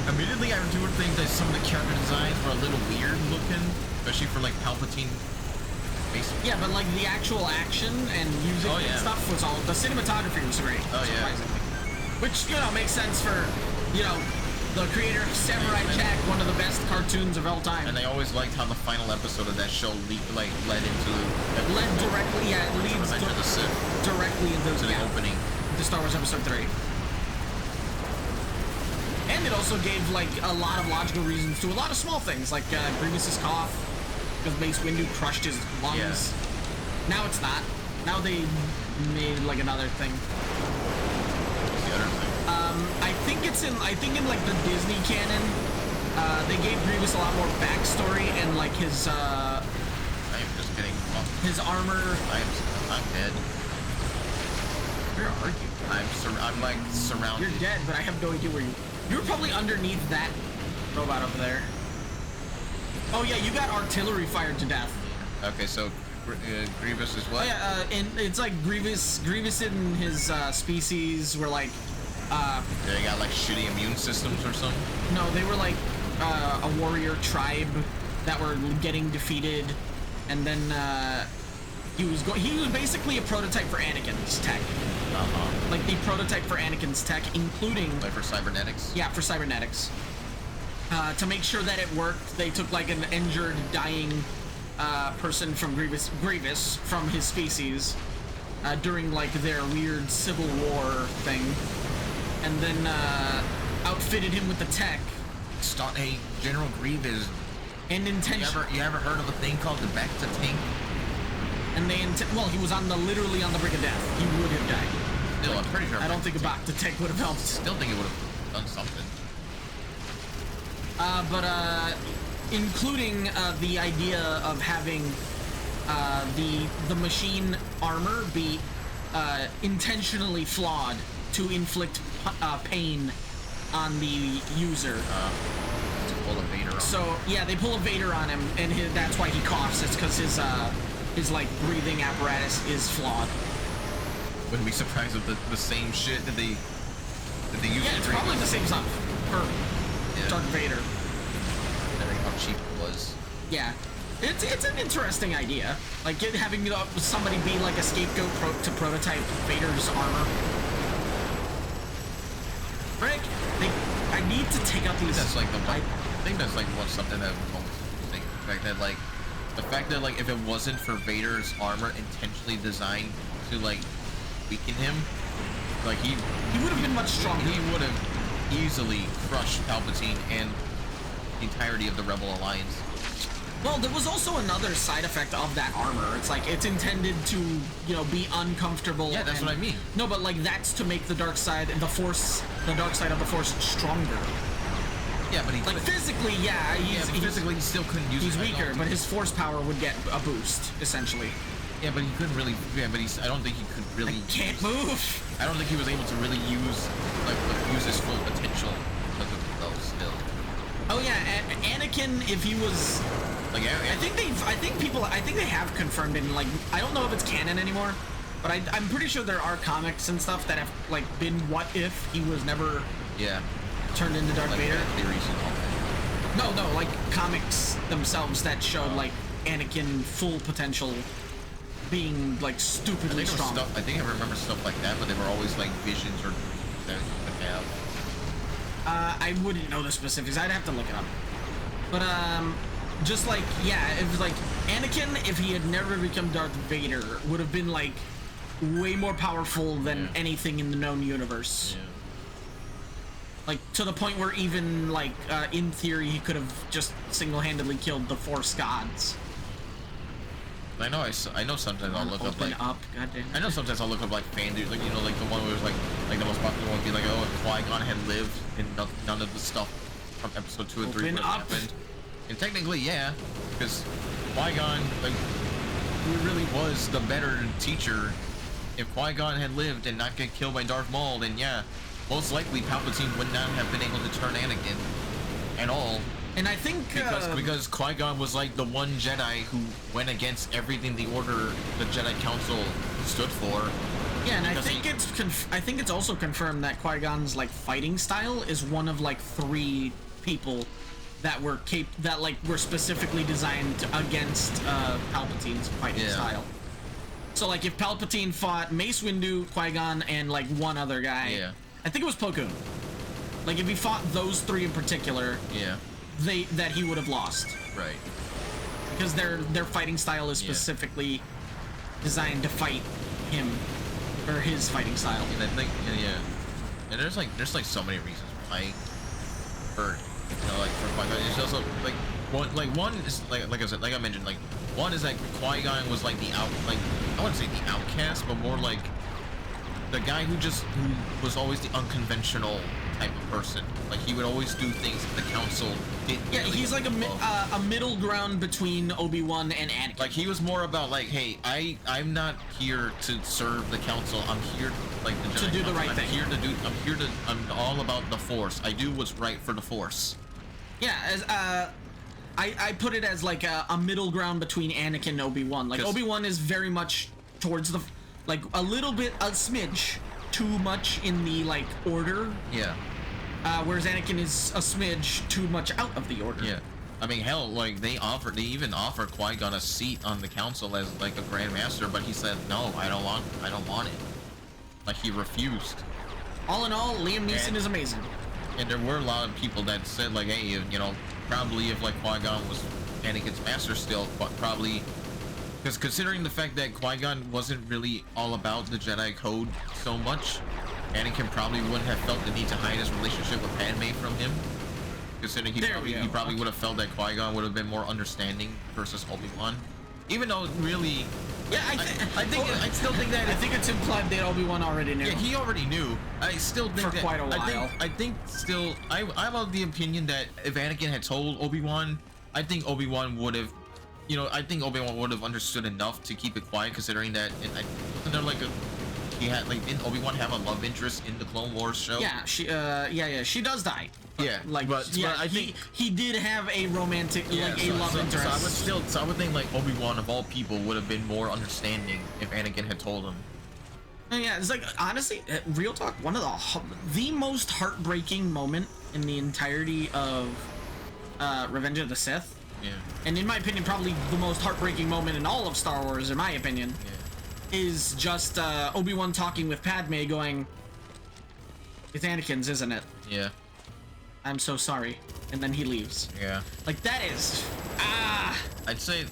immediately I do think that some of the character designs were a little weird looking, especially for like Palpatine. Yeah, but like the actual action and music and stuff was all, the cinematography was great. Oh yeah. Which, you know, makes sense for, you know, the creator of Samurai Jack, one of the best cartoons of all time. And I always liked how the final episode of that show led into directly into the opening to Star Wars Episode 3. And it also gave like a lot of logical reasons to a lot of small things, like Grievous's cough, because Mace Windu crushed his lungs. Yeah. Now it's not. Now they made like another thing. What's the other thing? I think in like the Disney canon, they gave Grievous a lot more backstory and like his I am just getting fucked. His armor. I'm dead. Where are you? I'm like surrounded. You're dead, but I have no idea where you. You're probably underneath that robot over there. Oh yeah, you got artillery fired to death. Okay, so Grievous is what? Oh yeah, and it's like Grievous and his species were like. They got like shitty immune systems or something? No, they were like a warrior tribe that were getting defeated, and then he was basically a prototype for Anakin's tech. Like the prototype for Anakin's tech, including like for cybernetics. Yeah, for cybernetics. To make sure that it worked, they took like an injured, dying person from Grievous from his species during like their weird civil war thing, and then outfitted him with the tech. Hey, General Grievous. And intention. You ever heard of a thing called the Bacta tank? And they well, he was literally on the brink of death. He would have died. Still, I'm pretty sure. I don't think a back to tank would have helped. Still think it would have done something. Including the idea of having the machine armor be intentionally flawed to inflict pain on the user. To pull a Vader on. So yeah, they pull a Vader on him, and that's why he coughs. It's because his like breathing apparatus is flawed. Wouldn't be surprised if the same shit that they use. Yeah, it's probably the same stuff for Darth Vader. How cheap it was. Yeah, it's an interesting idea. Like having somebody be like a scapegoat to prototype Vader's armor. Frick, I need to take out these. That's like I think that's like something that was always interesting. The fact that like if it wasn't for Vader's armor intentionally designed to like weaken him, like he would have been much stronger. He would have easily crushed Palpatine and the entirety of the Rebel Alliance. Well, there was also another side effect of that armor. It's like it's intended to, be uncomfortable. Yeah, that's what I mean. No, but like that's to make the dark side, the dark side of the Force stronger. Yeah, but physically, yeah, physically he still couldn't use it. He's weaker, but his Force power would get a boost, essentially. Yeah, but he couldn't really. Yeah, but I don't think he could really. Can't move. I don't think he was able to really use his full potential because of those still. Oh yeah, Anakin, if he was like, I think they have confirmed it. Like, I don't know if it's canon anymore, but I'm pretty sure there are comics and stuff that have like been what if he was never turned into Darth Vader. Theories and all that. No, like comics themselves that showed like Anakin full potential being like stupidly strong. I think I remember stuff like that, but they were always like visions or dreams that he could have. I wouldn't know the specifics. I'd have to look it up. But just like if like Anakin, if he had never become Darth Vader, would have been like way more powerful than anything in the known universe. Yeah. Like to the point where even like in theory he could have just single-handedly killed the Force gods. I know sometimes I'll look up like goddamn. I know sometimes I'll look up like fan dudes, like like the one where it was like the most popular one would be like, oh, if Qui-Gon had lived and none of the stuff from episode 2 and 3 would have happened. And technically, yeah, because Qui-Gon, like, who really was the better teacher. If Qui-Gon had lived and not get killed by Darth Maul, then yeah, most likely Palpatine would not have been able to turn Anakin at all. And I think because Qui-Gon was like the one Jedi who went against everything the Jedi Council stood for. Yeah, and I think it's also confirmed that Qui-Gon's like fighting style is one of like 3 people that were were specifically designed against Palpatine's fighting style. So like if Palpatine fought Mace Windu, Qui-Gon, and like one other guy, I think it was Plo Koon. Like if he fought those 3 in particular, that he would have lost. Right. Because their fighting style is specifically designed to fight him, or his fighting style. And I think, and there's like so many reasons why, for Qui-Gon. It's also like one is like I said, like I mentioned, like one is that Qui-Gon was like I wouldn't say the outcast, but more like the guy who was always the unconventional type of person. Like he would always do things that the council didn't. Yeah, really he's like a middle ground between Obi-Wan and Anakin. Like he was more about like, hey, I'm not here to serve the council. I'm here like the Jedi to do the right thing. I'm all about the Force. I do what's right for the Force. Yeah, as I put it as like a middle ground between Anakin and Obi-Wan. Like Obi-Wan is very much towards the like a smidge too much in the like order. Yeah. Whereas Anakin is a smidge too much out of the order. Yeah. I mean, hell, like they even offered Qui-Gon a seat on the council as like a Grand Master, but he said no, I don't want it. Like he refused. All in all, Liam Neeson is amazing. And there were a lot of people that said like, hey, probably if like Qui-Gon was Anakin's master still, but probably. Because considering the fact that Qui-Gon wasn't really all about the Jedi Code so much, Anakin probably wouldn't have felt the need to hide his relationship with Padme from him. Considering he probably would have felt that Qui-Gon would have been more understanding versus Obi-Wan. Even though really, Yeah, I still think that. I think it's implied that Obi-Wan already knew. Yeah, he already knew. I still think for that, quite a while. I think still. I'm of the opinion that if Anakin had told Obi-Wan, I think Obi-Wan would have, I think Obi-Wan would have understood enough to keep it quiet, considering that. Wasn't there like didn't Obi-Wan have a love interest in the Clone Wars show? Yeah, she does die. Yeah, but I think he did have a romantic, love interest. So I would think like Obi-Wan of all people would have been more understanding if Anakin had told him. Yeah, it's like, honestly, real talk, one of the most heartbreaking moment in the entirety of Revenge of the Sith. Yeah. And in my opinion, probably the most heartbreaking moment in all of Star Wars, in my opinion, is just Obi-Wan talking with Padme going, "It's Anakin's, isn't it? Yeah. I'm so sorry." And then he leaves. Yeah. Like, that is I'd say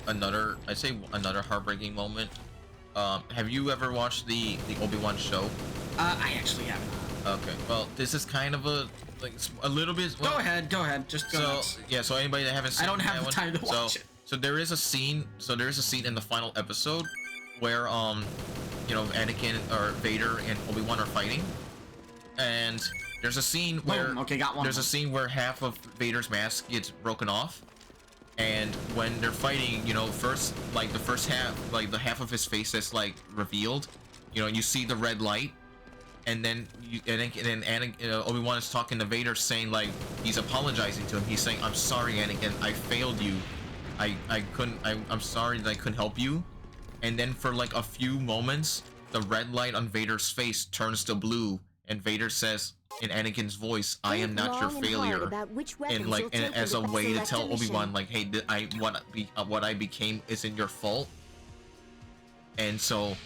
another heartbreaking moment. Have you ever watched the Obi-Wan show? I actually haven't. Okay. Well, this is kind of a little bit. Well, go ahead. Just go. Nuts. Yeah. So anybody that haven't seen, I don't have the time to watch it. So there is a scene. So there is a scene in the final episode where Anakin or Vader and Obi-Wan are fighting, and there's a scene where there's a scene where half of Vader's mask gets broken off, and when they're fighting, first the first half, the half of his face that's revealed, you see the red light, and then Obi-Wan is talking to Vader, saying he's apologizing to him. He's saying, "I'm sorry, Anakin. I failed you. I'm sorry that I couldn't help you." And then for a few moments, the red light on Vader's face turns to blue, and Vader says in Anakin's voice, "I am not your failure," and as a way to tell Obi-Wan "Hey, what I became isn't your fault." And so,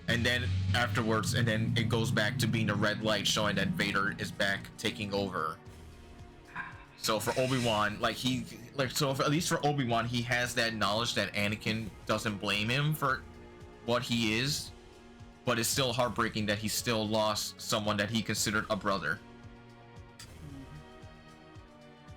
and then afterwards, and then it goes back to being a red light, showing that Vader is back taking over. So for Obi-Wan, at least for Obi-Wan, he has that knowledge that Anakin doesn't blame him for what he is, but it's still heartbreaking that he still lost someone that he considered a brother.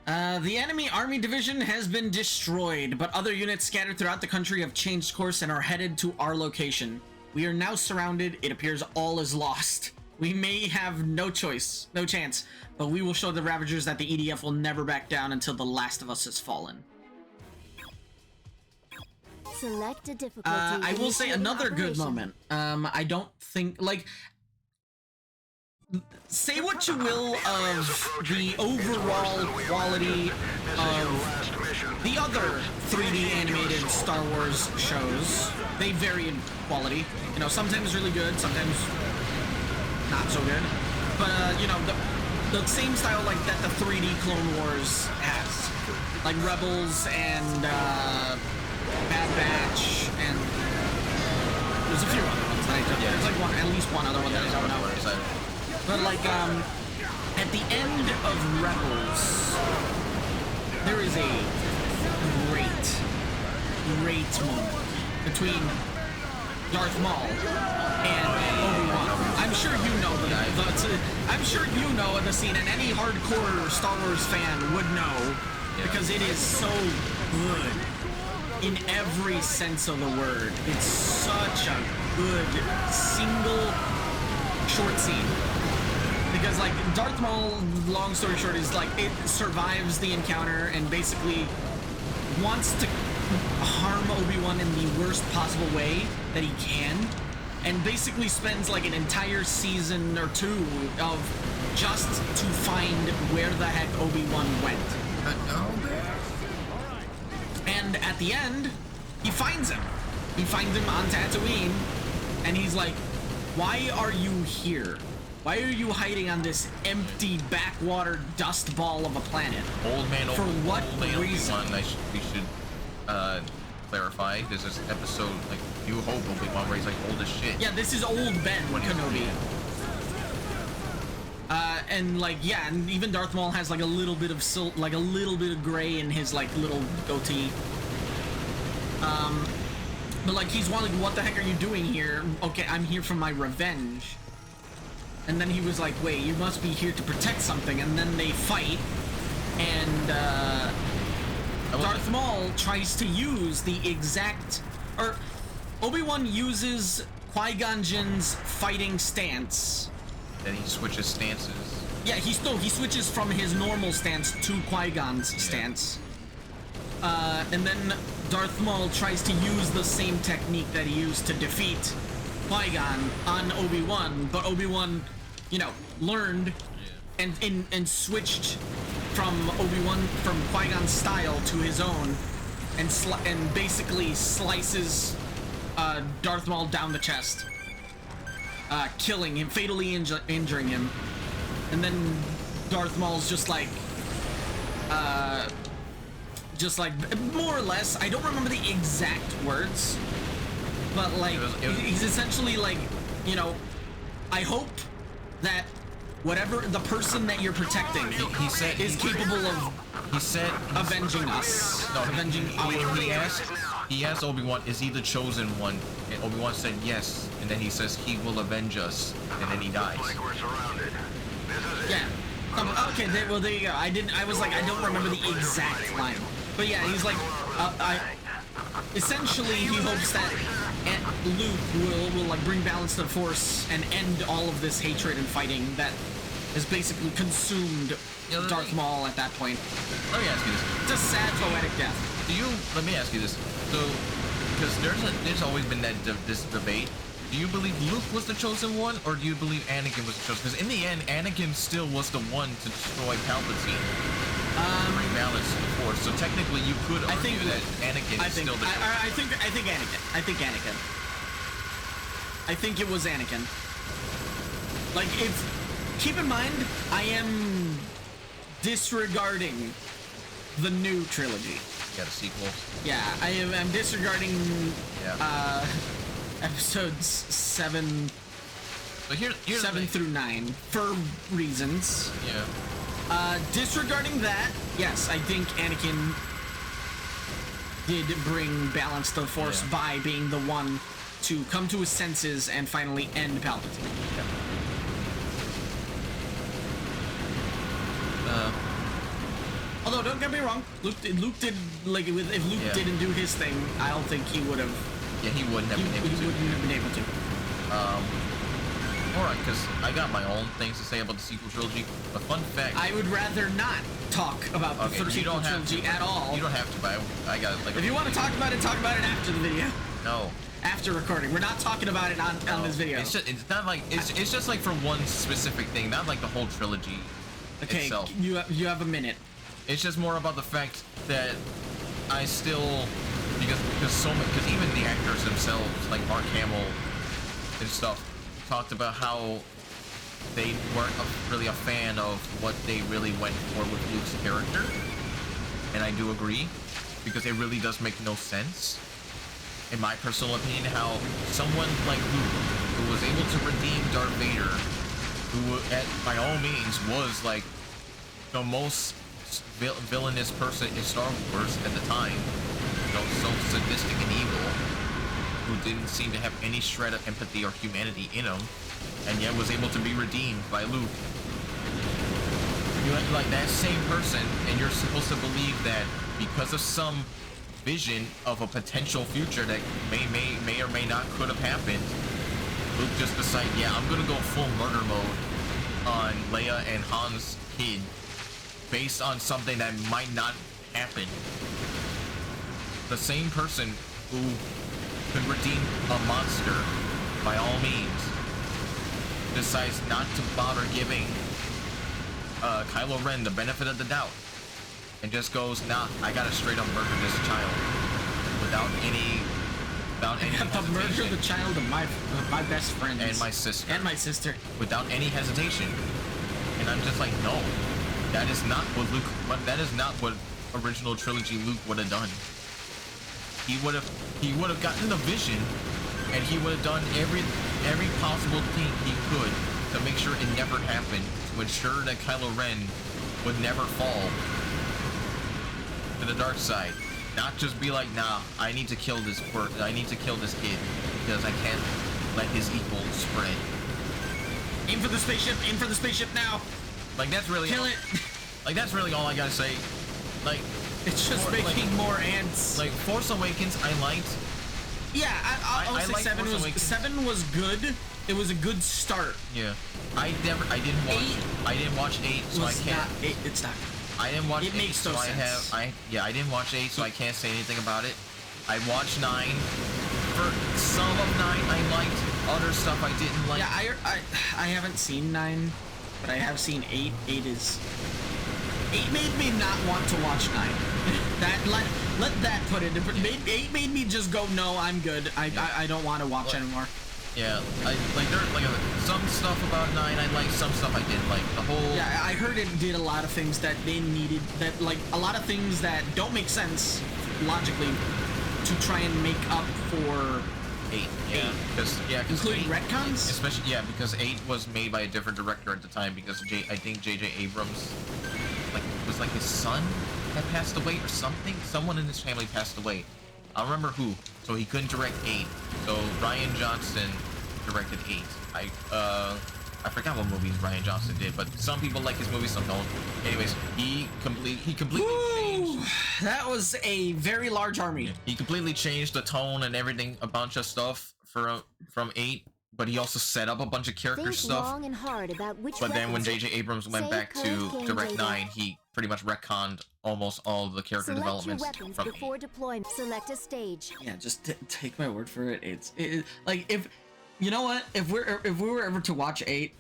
The enemy army division has been destroyed, but other units scattered throughout the country have changed course and are headed to our location. We are now surrounded. It appears all is lost. We may have no chance, but we will show the Ravagers that the EDF will never back down until the last of us has fallen. Select a difficulty. I will say another good moment. I don't think, say what you will of the overall quality of the other 3D animated Star Wars shows. They vary in quality. Sometimes really good, sometimes not so good. But, the same style that the 3D Clone Wars has. Like Rebels and Bad Batch, and there's a few other ones that I don't know. There's at least one other one that I don't know. But at the end of Rebels, there is a great moment between Darth Maul and Obi-Wan. I'm sure you know the scene, and any hardcore Star Wars fan would know, because it is so good in every sense of the word. It's such a good single short scene. Because Darth Maul, long story short, is it survives the encounter and basically wants to harm Obi-Wan in the worst possible way that he can, and basically spends an entire season or two of just to find where the heck Obi-Wan went. And at the end, he finds him. He finds him on Tatooine, and he's like, "Why are you here? Why are you hiding on this empty backwater dust ball of a planet? Old man For what reason?" We should clarify. This is episode New Hope Obi-Wan, where he's old as shit. Yeah, this is old Ben Kenobi. And and even Darth Maul has a little bit of a little bit of gray in his little goatee. But he's wondering, "What the heck are you doing here?" "Okay, I'm here for my revenge." And then he was like, "Wait, you must be here to protect something." And then they fight, and Darth Maul tries to use the exact or Obi-Wan uses Qui-Gon Jinn's fighting stance. Then he switches stances. Yeah, he switches from his normal stance to Qui-Gon's stance. And then Darth Maul tries to use the same technique that he used to defeat Qui-Gon on Obi-Wan, but Obi-Wan, you know, learned and switched from Qui-Gon's style to his own, and basically slices Darth Maul down the chest, killing him, fatally injuring him. And then Darth Maul's just like more or less, I don't remember the exact words, but like he's essentially like, you know, I hope that whatever the person that you're protecting he said is capable of avenging us. No, avenging he asked Obi-Wan, is he the chosen one? And Obi-Wan said yes, and then he says he will avenge us, and then he dies. Like we're surrounded. This is it. Yeah. Okay. Well, there you go. I was like, I don't remember the exact line, but yeah, he's like, essentially, he hopes that Luke will like bring balance to the Force and end all of this hatred and fighting that has basically consumed Darth Maul at that point. Let me ask you this. It's a sad, poetic death. Let me ask you this. So, because there's always been this debate. Do you believe Luke was the chosen one, or do you believe Anakin was the chosen? Because in the end, Anakin still was the one to destroy Palpatine. Bring balance to the Force. So technically, you could argue that Anakin is still the chosen one. I think Anakin. I think it was Anakin. Like, keep in mind, I am disregarding the new trilogy. Yeah, the sequel. Yeah, I'm disregarding episodes 7 through 9 for reasons. Yeah. Disregarding that, yes, I think Anakin did bring balance to the Force by being the one to come to his senses and finally end Palpatine. Although, don't get me wrong, Luke did, like, if Luke didn't do his thing, I don't think he would have. Yeah, he wouldn't have been able to. He wouldn't have been able to. Alright, because I got my own things to say about the sequel trilogy. A fun fact. I would rather not talk about the sequel trilogy at all. You don't have to, but I got like. If you want to talk about it after the video. No. After recording, we're not talking about it on this video. It's not like it's just like for one specific thing, not like the whole trilogy itself. You have a minute. It's just more about the fact that I still because even the actors themselves, like Mark Hamill and stuff, talked about how they weren't really a fan of what they really went for with Luke's character, and I do agree, because it really does make no sense, in my personal opinion, how someone like Luke, who was able to redeem Darth Vader, who by all means was like the most villainous person in Star Wars at the time, you know, so sadistic and evil, who didn't seem to have any shred of empathy or humanity in him, and yet was able to be redeemed by Luke. You have like that same person, and you're supposed to believe that because of some vision of a potential future that may or may not could have happened, Luke just decided, yeah, I'm gonna go full murder mode on Leia and Han's kid, based on something that might not happen. The same person who could redeem a monster, by all means, decides not to bother giving Kylo Ren the benefit of the doubt, and just goes, nah, I gotta straight up murder this child without any hesitation. Murder the child of my best friends and my sister without any hesitation. And I'm just like, no, that is not what Luke. That is not what original trilogy Luke would have done. He would have gotten the vision, and he would have done every possible thing he could to make sure it never happened, to ensure that Kylo Ren would never fall to the dark side. Not just be like, nah, I need to kill this kid because I can't let his evil spread. Aim for the spaceship now. Like, that's really kill it. Like, that's really all I gotta say. Like, it's just making more ants. Like, Force Awakens, I liked, Yeah, I'll say liked seven Force was Awakens. 7 was good. It was a good start. Yeah. I didn't watch 8, so I can't. It's not. I didn't watch It 8, makes so no I sense. I didn't watch 8, so I can't say anything about it. I watched 9. For some of 9 I liked, other stuff I didn't like. Yeah, I haven't seen 9, but I have seen 8. 8 made me not want to watch 9. Let that put it. 8 made me just go, no, I'm good. I don't want to watch anymore. Yeah, some stuff about 9 I liked, some stuff I didn't like. The whole. Yeah, I heard it did a lot of things that they needed. That like a lot of things that don't make sense logically to try and make up for 8. Yeah, because including 8, retcons. especially because 8 was made by a different director at the time because I think J.J. Abrams was his son that passed away or something. Someone in his family passed away. I don't remember who, so he couldn't direct 8. So Ryan Johnson directed 8. I forgot what movies Ryan Johnson did, but some people like his movies, some don't. Anyways, he completely changed. That was a very large army. He completely changed the tone and everything, a bunch of stuff from 8. But he also set up a bunch of character Think stuff. long and hard about which But then when weapons- J.J. Abrams went Say back to code direct King 9, he pretty much retconned almost all the character Select your developments weapons from before 8. deployment. Select a stage. Yeah, just take my word for it. It's like if you know what, if we were ever to watch 8,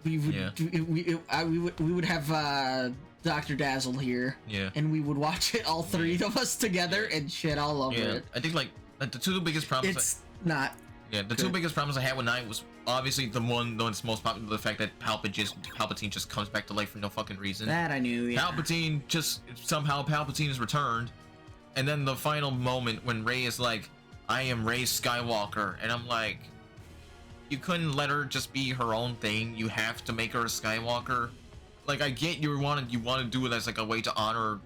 we would we would have Dr. Dazzle here. Yeah. And we would watch it, all 3 of us together, and shit all over Yeah, it. I think the 2 biggest problems. It's not. Yeah, the 2 biggest problems I had with 9 was obviously the one that's most popular, the fact that Palpatine just comes back to life for no fucking reason. That I knew. Yeah. Palpatine is returned, and then the final moment when Rey is like, "I am Rey Skywalker," and I'm like, you couldn't let her just be her own thing. You have to make her a Skywalker. Like, I get you want to do it as like a way to honor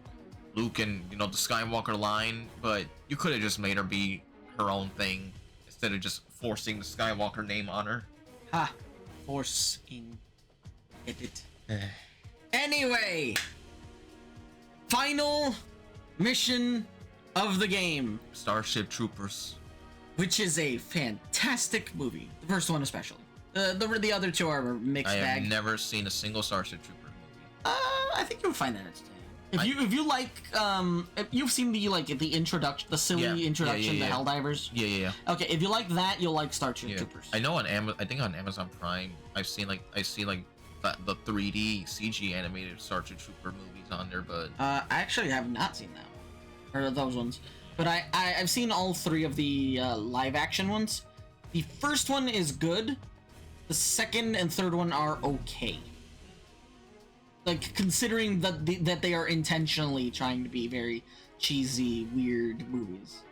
Luke and the Skywalker line, but you could have just made her be her own thing instead of just forcing the Skywalker name on her. Ha. Forcing it. Anyway, final mission of the game, Starship Troopers. which is a fantastic movie. The first one especially. The other 2 are mixed I have bag. never seen a single Starship Trooper movie. I think you'll find that entertaining. If you like, if you've seen the introduction, the silly introduction to Helldivers. Yeah. Okay, if you like that, you'll like Starship Yeah. Troopers. I know I think on Amazon Prime, I see the 3D CG animated Starship Trooper movies on there, but I actually have not seen that one, or those ones, but I've seen all 3 of the live action ones. The first one is good. The second and third one are okay. Like, considering that they are intentionally trying to be very cheesy, weird movies.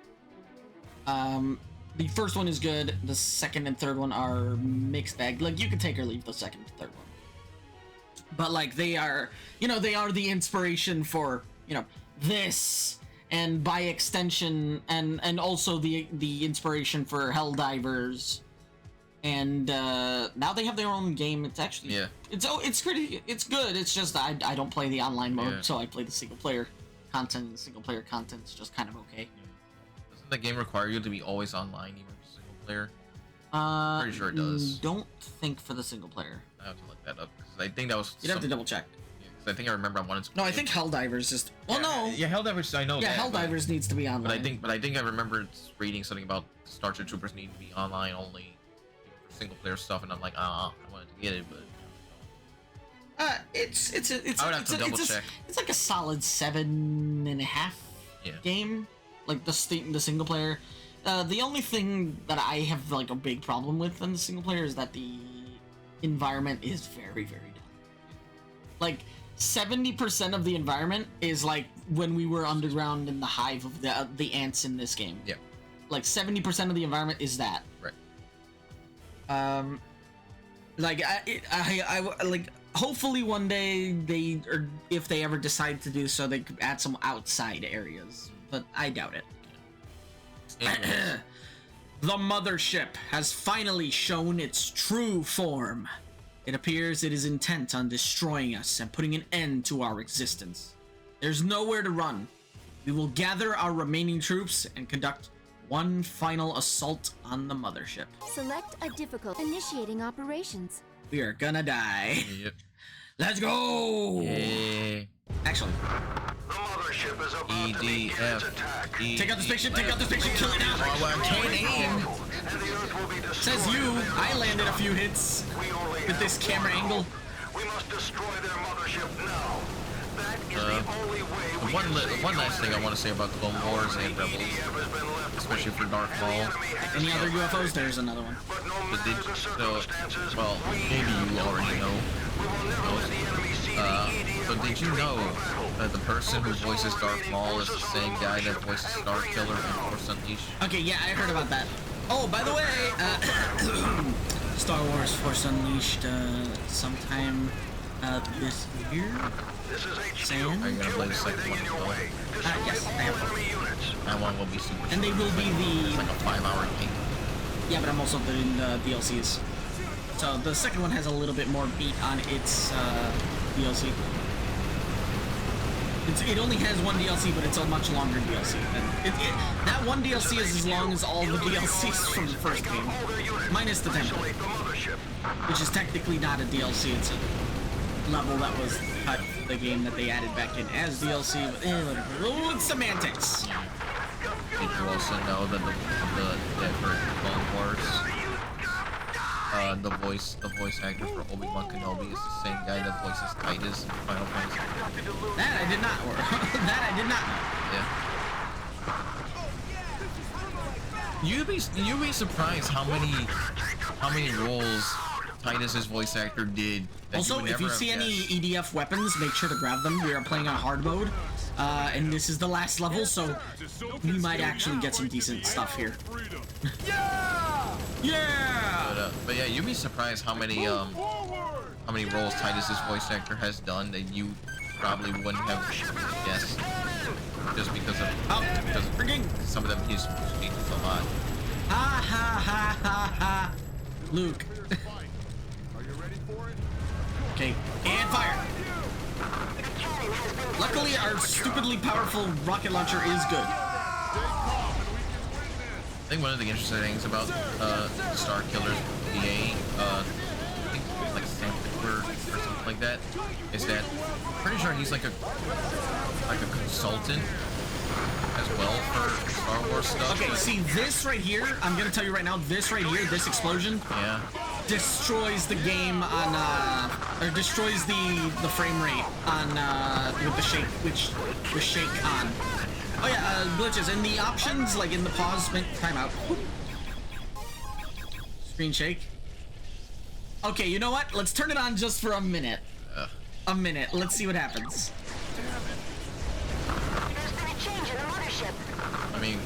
The first one is good. The second and third one are mixed bag. Like, you can take or leave the second and third one. But like, they are the inspiration for this, and by extension, and also the inspiration for Helldivers. And now they have their own game. It's actually it's good. It's just I don't play the online mode, so I play the single player content. The single player content's just kind of okay. doesn't the game require you to be always online, even for single player? Pretty sure it does. Don't think for the single player. I have to look that up because I think that was. You'd have to double check. Because I think I remember I wanted to. No, I think Helldivers just. Well, no. Yeah, Helldivers. I know. Yeah, that, Helldivers needs to be online. But I think I remember reading something about Starship Troopers need to be online only for single player stuff, and I'm like, I wanted to get it, but. It's I would have to double check. It's like a solid 7.5 game, like the single player. The only thing that I have like a big problem with in the single player is that the environment is very, very dull. Like 70% of the environment is like when we were underground in the hive of the ants in this game. Yeah. Like 70% of the environment is that. Right. Like I like. Hopefully one day or if they ever decide to do so, they could add some outside areas, but I doubt it. The mothership has finally shown its true form. It appears it is intent on destroying us and putting an end to our existence. There's nowhere to run. We will gather our remaining troops and conduct One final assault on the mothership. Select a difficult. Initiating operations. We are gonna die. Yep. Let's go! Yeah. Actually, The mothership is about to begin its EDF. attack. take out the spaceship, take out the spaceship, kill it now! Oh, I can't aim. And the Earth will be destroyed. Says you, I landed a few hits We only with this have camera one angle. hope. We must destroy their mothership now. That is the only way we One, can save one last thing I humanity. want to say about Clone Wars and Rebels, EDF has been left especially for Darth and the Maul. enemy has Any other escaped. UFOs? There's another one. But no But matter did, the so, circumstances, well, we maybe have you no already fight. know. We will never let the enemy see the EDF So did you retreat know from battle. that the person who Focus all voices Darth remaining Maul is the forces same on the guy that mothership voices and Star bring Killer them in down. Force Unleashed? Okay, yeah, I heard about that. Oh, by the way, Star Wars Force Unleashed, sometime this year? This is HQ. Sam? Are you gonna play the second Everything one in as your well? way. Destroy Yes, I all have. enemy units. That one will be super And they will be It's the... like a 5-hour game. Yeah, but I'm also doing the DLCs. So the second one has a little bit more beat on its DLC. It only has one DLC, but it's a much longer DLC. And that one DLC is as long as all the DLCs from the first game, minus the temple, Isolate the mothership. which is technically not a DLC. It's a level that was cut from the game that they added back in as DLC. But whatever. Oh, it's semantics. Did you also know that that for Clone Wars, the voice actor for Obi-Wan Kenobi is the same guy that voices Titus in Final Fantasy. That I did not. That I did not know. Yeah. You'd be surprised how many roles Titus's voice actor did. That Also, would if never you have see any guessed. EDF weapons, make sure to grab them. We are playing on hard mode, and this is the last level, so we might actually get some decent stuff here. Yeah! But yeah, you'd be surprised how many roles Titus's voice actor has done that you probably wouldn't have guessed, just because of Freaking! some of them he's changed a lot. Ha ha ha ha ha! Luke. Are you ready for it? Okay, and fire! Luckily, our stupidly powerful rocket launcher is good. I think one of the interesting things about Star Killer's VA, I think like Sam Pittsburgh or something like that, is that I'm pretty sure he's like a consultant as well for Star Wars stuff. Okay, see this right here, I'm gonna tell you right now, this right here, this explosion, Yeah. destroys the game on, or destroys the frame rate on, with the shake, with shake on. Oh yeah, glitches. In the options, like in the pause, timeout. Screen shake. Okay, you know what? Let's turn it on just for a minute. A minute. Let's see what happens. There's been a change in the mothership. I mean,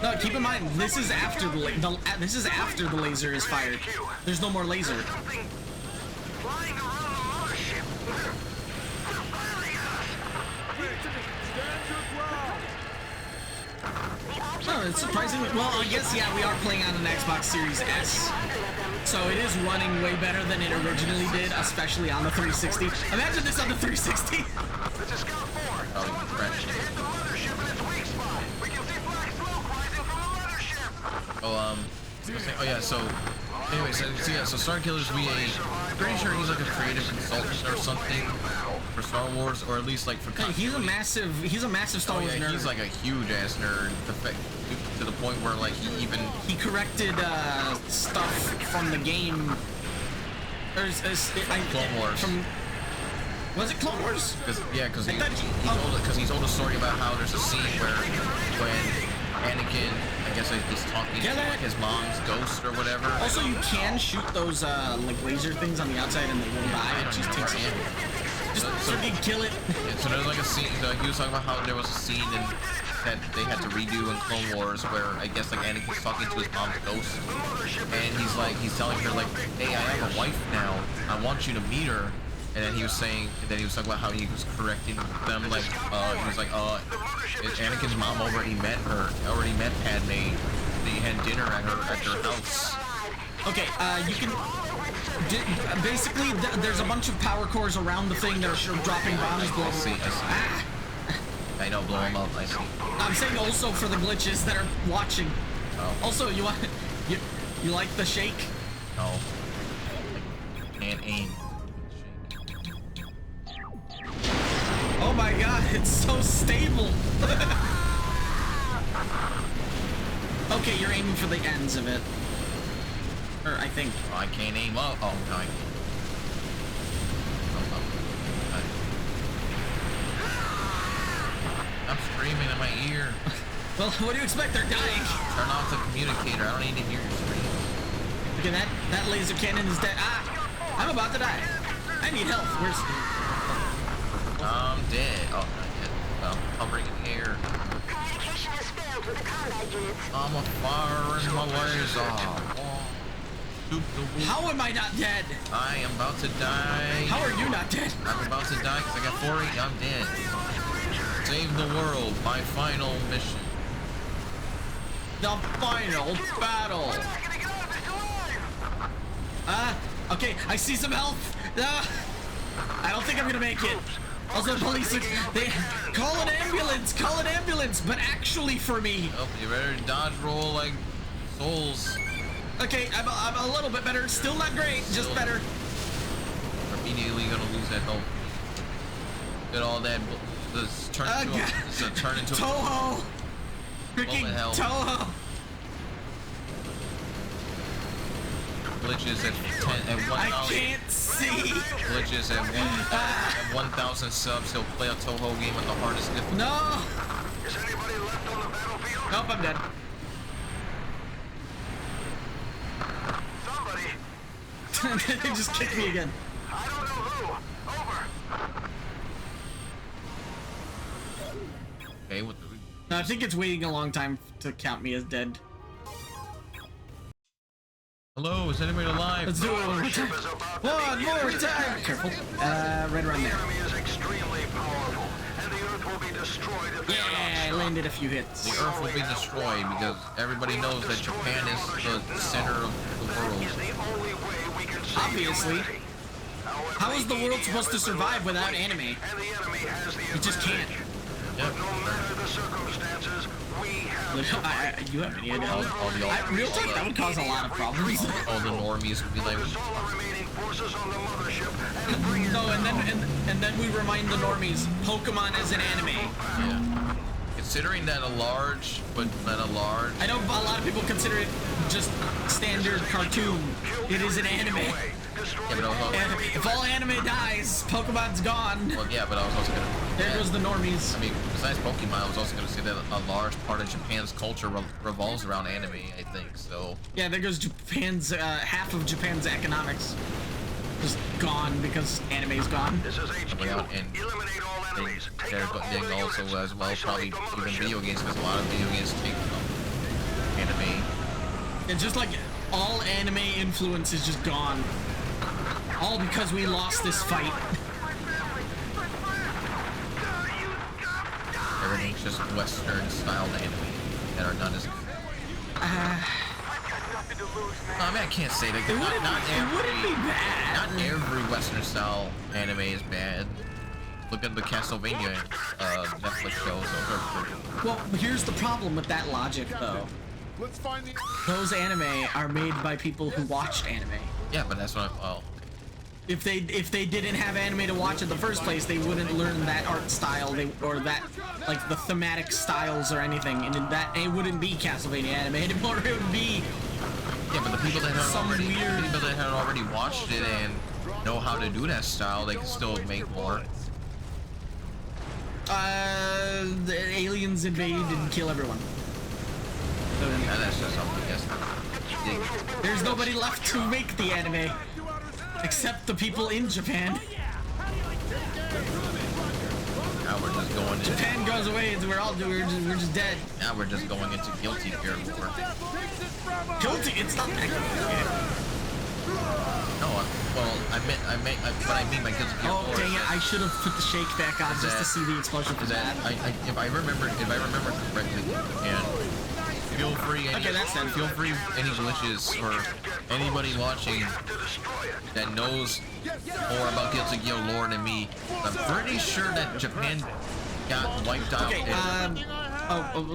No, keep in mind, this is after this is after the laser is fired. There's no more laser. Something flying around the mothership. They're firing at us. Stand your ground. No, it's surprisingly well. I guess yeah, we are playing on an Xbox Series S, so it is running way better than it originally did, especially on the 360. Imagine this on the 360. This is Scout 4. probably Someone's crashed. managed to hit the mothership in its weak spot. We can see black smoke rising from the mothership. Oh yeah, so anyway, so Star Killer's VA, pretty sure he's like a creative consultant or something for Star Wars, or at least like for Hey, he's a massive Star Oh Wars yeah, nerd. he's like a huge ass nerd, to the point where like He corrected stuff from the game. Clone Wars. Was it Clone Wars? Because I thought he told a story about how there's a scene where when Anakin, I guess he's talking to like his mom's ghost or whatever. Also, you can shoot those like laser things on the outside and they will die. It just takes just freaking kill it. Yeah, so there's like a scene. Like he was talking about how there was a scene that they had to redo in Clone Wars where I guess like Anakin's talking to his mom's ghost, and he's telling her like, "Hey, I have a wife now. I want you to meet her." And then he was talking about how he was correcting them, like, he was like, Anakin's mom already met Padme. They had dinner at their house. Okay, you can basically there's a bunch of power cores around the thing that are dropping bombs. I see. I know, blow them up. I see. I'm saying also for the glitches that are watching. Oh. Also, you like the shake? No. I can't aim. Oh my god, it's so stable. Okay, you're aiming for the ends of it. Or I think. Oh, I can't aim up. Oh, no, I can't. I'm screaming in my ear. Well, what do you expect? They're dying. Turn off the communicator. I don't need to hear your scream. Okay, that laser cannon is dead. Ah! I'm about to die. I need help. Where's... I'm dead. Oh, not yet. Well, I'll bring it here. Communication has failed with the combat units. I'm a firing my laser. How am I not dead? I am about to die. How are you not dead? I'm about to die because I got 4 8. I'm dead. Save the world. My final mission. The final battle. Okay, I see some health. I don't think I'm gonna make it. Also, police, they call an ambulance, but actually for me. Oh, you better dodge roll like souls. Okay, I'm a little bit better. Still not great, just better. Immediately gonna lose that health. Get all that. Turn into Toho. Freaking Toho. Glitches at 1,000. I can't see. Glitches at 1,000 subs. He'll play a Toho game with the hardest difficulty. No. Is anybody left on the battlefield? Nope, I'm dead. Somebody. They just kicked me again. I don't know who. Over. Okay, what the... No, I think it's waiting a long time to count me as dead. Hello, is anybody alive? Let's do it one more time. One more time. Careful. Right around The there. enemy is extremely powerful, and the Earth will be destroyed if they are not Yeah, I stopped. landed a few hits. The Earth will be destroyed because everybody knows that Japan is the center of the world. Is the only way we can save Obviously. humanity. However, How is the world EDF supposed to has been survive without replaced, anime? And the enemy has the It just can't. advantage. Yep. No matter the circumstances, we have to fight. You have any idea? All the Real talk, that would cause a lot of problems. all the normies would be like, Focus all the remaining forces on the mothership and bring it No, and down. then we remind the normies, Pokemon is an anime. yeah. Considering that a large, but not a large. I know a lot of people consider it just standard cartoon. It is an anime. Yeah, but I was also, And if all anime dies, Pokemon's gone. well, yeah, but I was also gonna. There goes the normies. I mean, besides Pokemon, I was also gonna say that a large part of Japan's culture revolves around anime. I think so. Yeah, there goes Japan's half of Japan's economics. Just gone because anime's gone. This is HQ. Yeah, and Eliminate all enemies. Take There's out all then the also units. as well probably Isolate the even mothership. video games because a lot of video games take from anime. It's just like all anime influence is just gone. All because we lost this fight. Everything's just Western styled anime that are done as. I mean, I can't say that. It wouldn't be bad. Not every Western style anime is bad. Look at the Castlevania Netflix shows. Those are pretty. Well, here's the problem with that logic, though. Let's find the... Those anime are made by people who watched anime. Yeah, but that's what. Well, If they didn't have anime to watch in the first place, they wouldn't learn that art style, or that like the thematic styles or anything, and it wouldn't be Castlevania anime anymore. It would be yeah, but the people that had Some already weird- people that had already watched it and know how to do that style, they can still make more. the aliens invade and kill everyone. So, Yeah, that's just something. Yes. there's nobody left to make the anime except the people in Japan. Now we're just going into. Japan goes away, and we're just dead. Now we're just going into guilty gear war. Guilty. It's not that good. No, well, I meant what I mean by guilty gear Oh war. dang it! I should have put the shake back on just to see the explosion for Is that that. if I remember correctly, and feel free any glitches or anybody watching that knows more about Guilty Gear lore than me. I'm pretty sure that Japan got wiped out. Okay,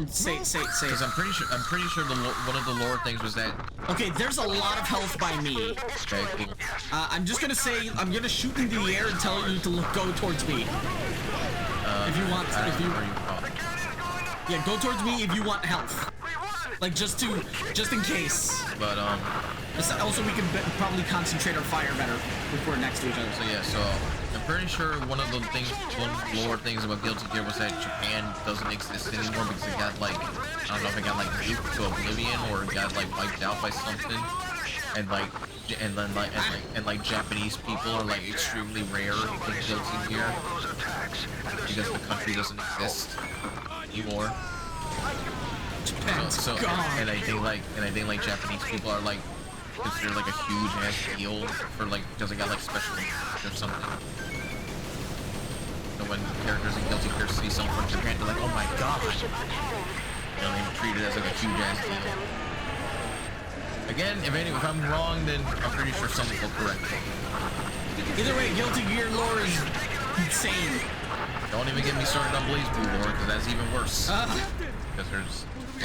say. Because I'm pretty sure one of the lore things was that. Okay, there's a lot of health by me. Okay, cool. I'm just gonna say, I'm gonna shoot into the air and tell you to go towards me. If you want, yeah, go towards me if you want health. Like, just in case. But, also, we can probably concentrate our fire better if we're next to each other. So, yeah, so I'm pretty sure one of the lore things about Guilty Gear was that Japan doesn't exist anymore because it got, like, I don't know if it got, like, nuked to oblivion or it got, like, wiped out by something. And, like, Japanese people are, like, extremely rare in Guilty Gear because the country doesn't exist anymore. Japan's gone. And I think like Japanese people are like considered like a huge ass deal for like because they got like special or something. So when characters in Guilty Gear see someone from Japan, they're like, oh my god. You know, they treat it as like a huge ass deal. Again, if I'm wrong, then I'm pretty sure someone will correct me. Either way, Guilty Gear lore is insane. Don't even get me started on Blaze Blue lore, because that's even worse. Because there's a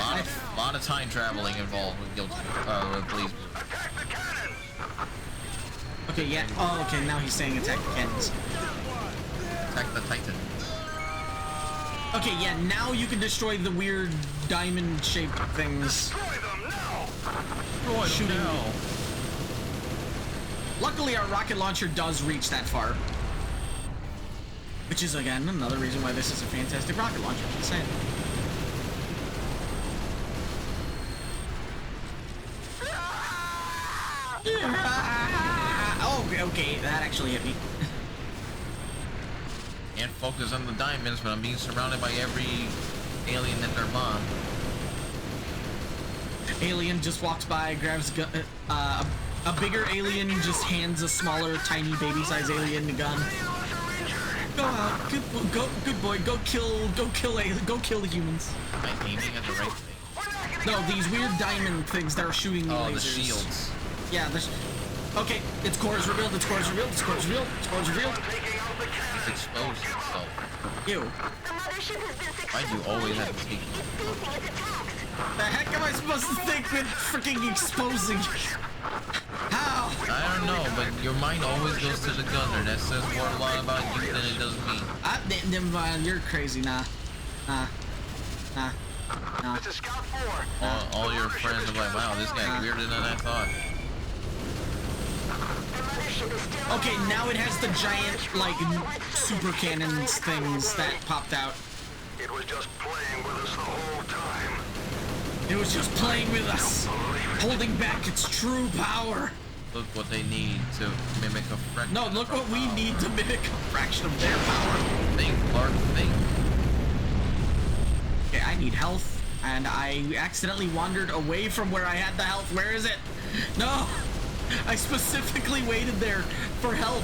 lot of time traveling involved with Guilty with Blaze Blue. Okay, yeah. Oh, okay. Now he's saying attack the cannons. Attack the Titan. Okay, yeah. Now you can destroy the weird diamond-shaped things. Shooting. Luckily, our rocket launcher does reach that far. Which is, again, another reason why this is a fantastic rocket launcher. Just saying. Oh, okay, that actually hit me. Can't focus on the diamonds, but I'm being surrounded by every alien and their bomb. Alien just walks by, grabs a bigger alien, just hands a smaller, tiny, baby-sized alien a gun. Go out, good boy, go kill the humans. Am I aiming at the right thing? No, these weird diamond things that are shooting the lasers. The shields. Yeah, okay, its core is revealed, its core is revealed, its core is revealed, its core is revealed. It's exposed itself. Ew. Why do you always have to take it? The heck am I supposed to think with freaking exposing? How? I don't know, but your mind always goes to the gunner. That says more a lot about you than it does me. Never mind, you're crazy, nah. All your friends are like, wow, this guy's weirder than I thought. Okay, now it has the giant, like, super cannons things that popped out. It was just playing with us the whole time. It was just playing with us, holding back its true power. Look what they need to mimic a fraction. No, look what we need to mimic a fraction of their power. Think, Clark, think. Okay, I need health, and I accidentally wandered away from where I had the health. Where is it? No! I specifically waited there for health,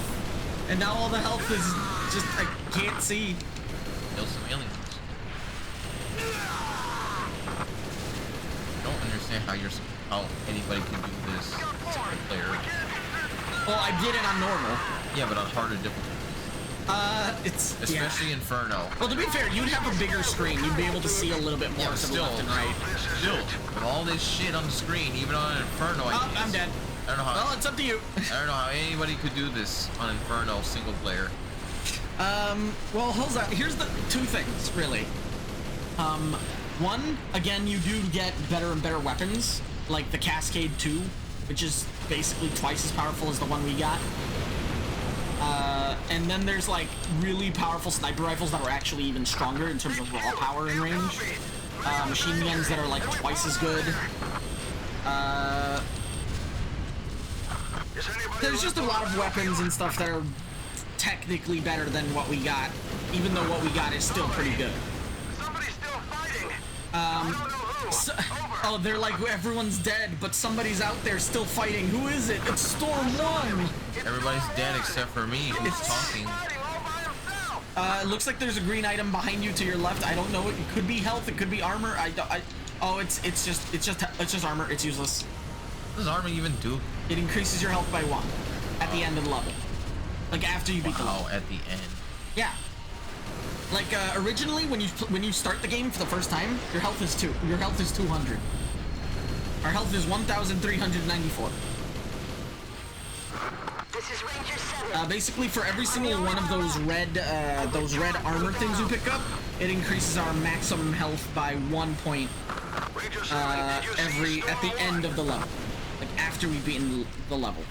and now all the health is just, I can't see. Kill some aliens. I don't understand how anybody can do this single player. Well, I did it on normal. Yeah, but on harder difficulties. It's especially Inferno. Well, to be fair, you'd have a bigger screen. You'd be able to see a little bit more to the left and right. Still, with all this shit on the screen, even on Inferno, I'm dead. I don't know how. Well, it's up to you. I don't know how anybody could do this on Inferno single player. Well, hold on. Here's the two things, really. One, again, you do get better and better weapons, like the Cascade 2, which is basically twice as powerful as the one we got. And then there's like really powerful sniper rifles that are actually even stronger in terms of raw power and range. Machine guns that are like twice as good. There's just a lot of weapons and stuff that are technically better than what we got, even though what we got is still pretty good. Somebody's still fighting. Oh, they're like, everyone's dead, but somebody's out there still fighting. Who is it? It's Storm 1! Everybody's dead except for me, who's talking. It looks like there's a green item behind you to your left. I don't know. It could be health. It could be armor. Oh, it's just armor. It's useless. What does armor even do? It increases your health by 1 at the end of the level. Like after you beat the level. At the end. Yeah. Like originally, when you start the game for the first time, your health is 200. Our health is 1,394. This is Ranger 7. Basically, for every single one of those red armor things we pick up, it increases our maximum health by 1 point at the end of the level. Like after we've beaten the level,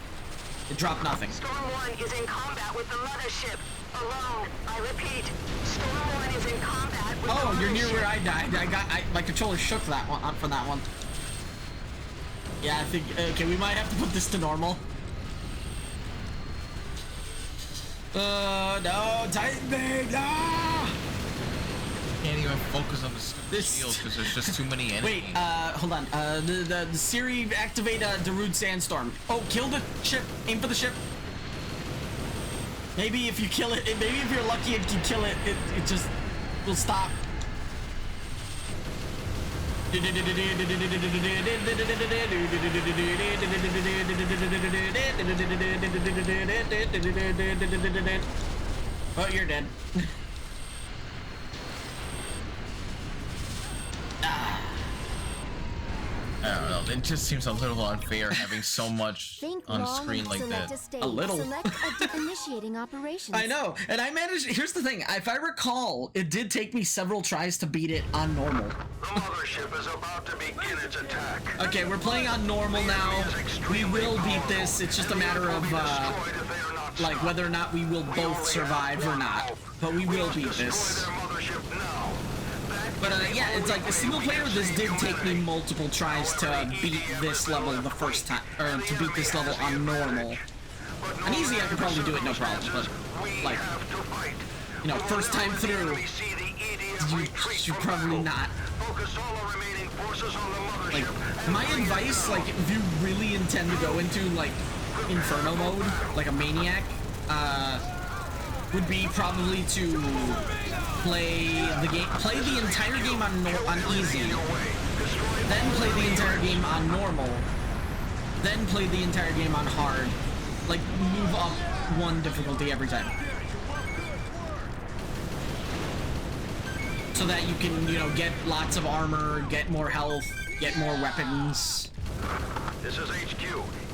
it dropped nothing. Storm 1 is in combat with the mothership. Alone. I repeat. Storm 1 is in combat with the Oh, you're near mothership. where I died. My controller shook that one for that one. Yeah, I think. Okay, we might have to put this to normal. No, TitansBane, no! Can't even focus on the stupid shield because there's just too many enemies. Wait, hold on. The Siri activate Darude Sandstorm. Oh, kill the ship. Aim for the ship. Maybe if you kill it, maybe if you're lucky, if you kill it, it just will stop. Oh, you're dead. I don't know. It just seems a little unfair having so much on screen like that. A little. Select initiating operations. I know, and I managed. Here's the thing: if I recall, it did take me several tries to beat it on normal. The mothership is about to begin its attack. Okay, we're playing on normal now. We will beat this. It's just a matter of like whether or not we will both survive or not. But we will beat this. But yeah, it's like a single player. This did take me multiple tries to beat this level the first time, or to beat this level on normal. On easy, I could probably do it no problem. But like, you know, first time through, you probably not. Like, my advice, like, if you really intend to go into like Inferno mode, like a maniac, would be probably to play the entire game on easy, then play the entire game on normal, then play the entire game on hard. Like, move up one difficulty every time, so that you can, you know, get lots of armor, get more health, get more weapons. This is HQ.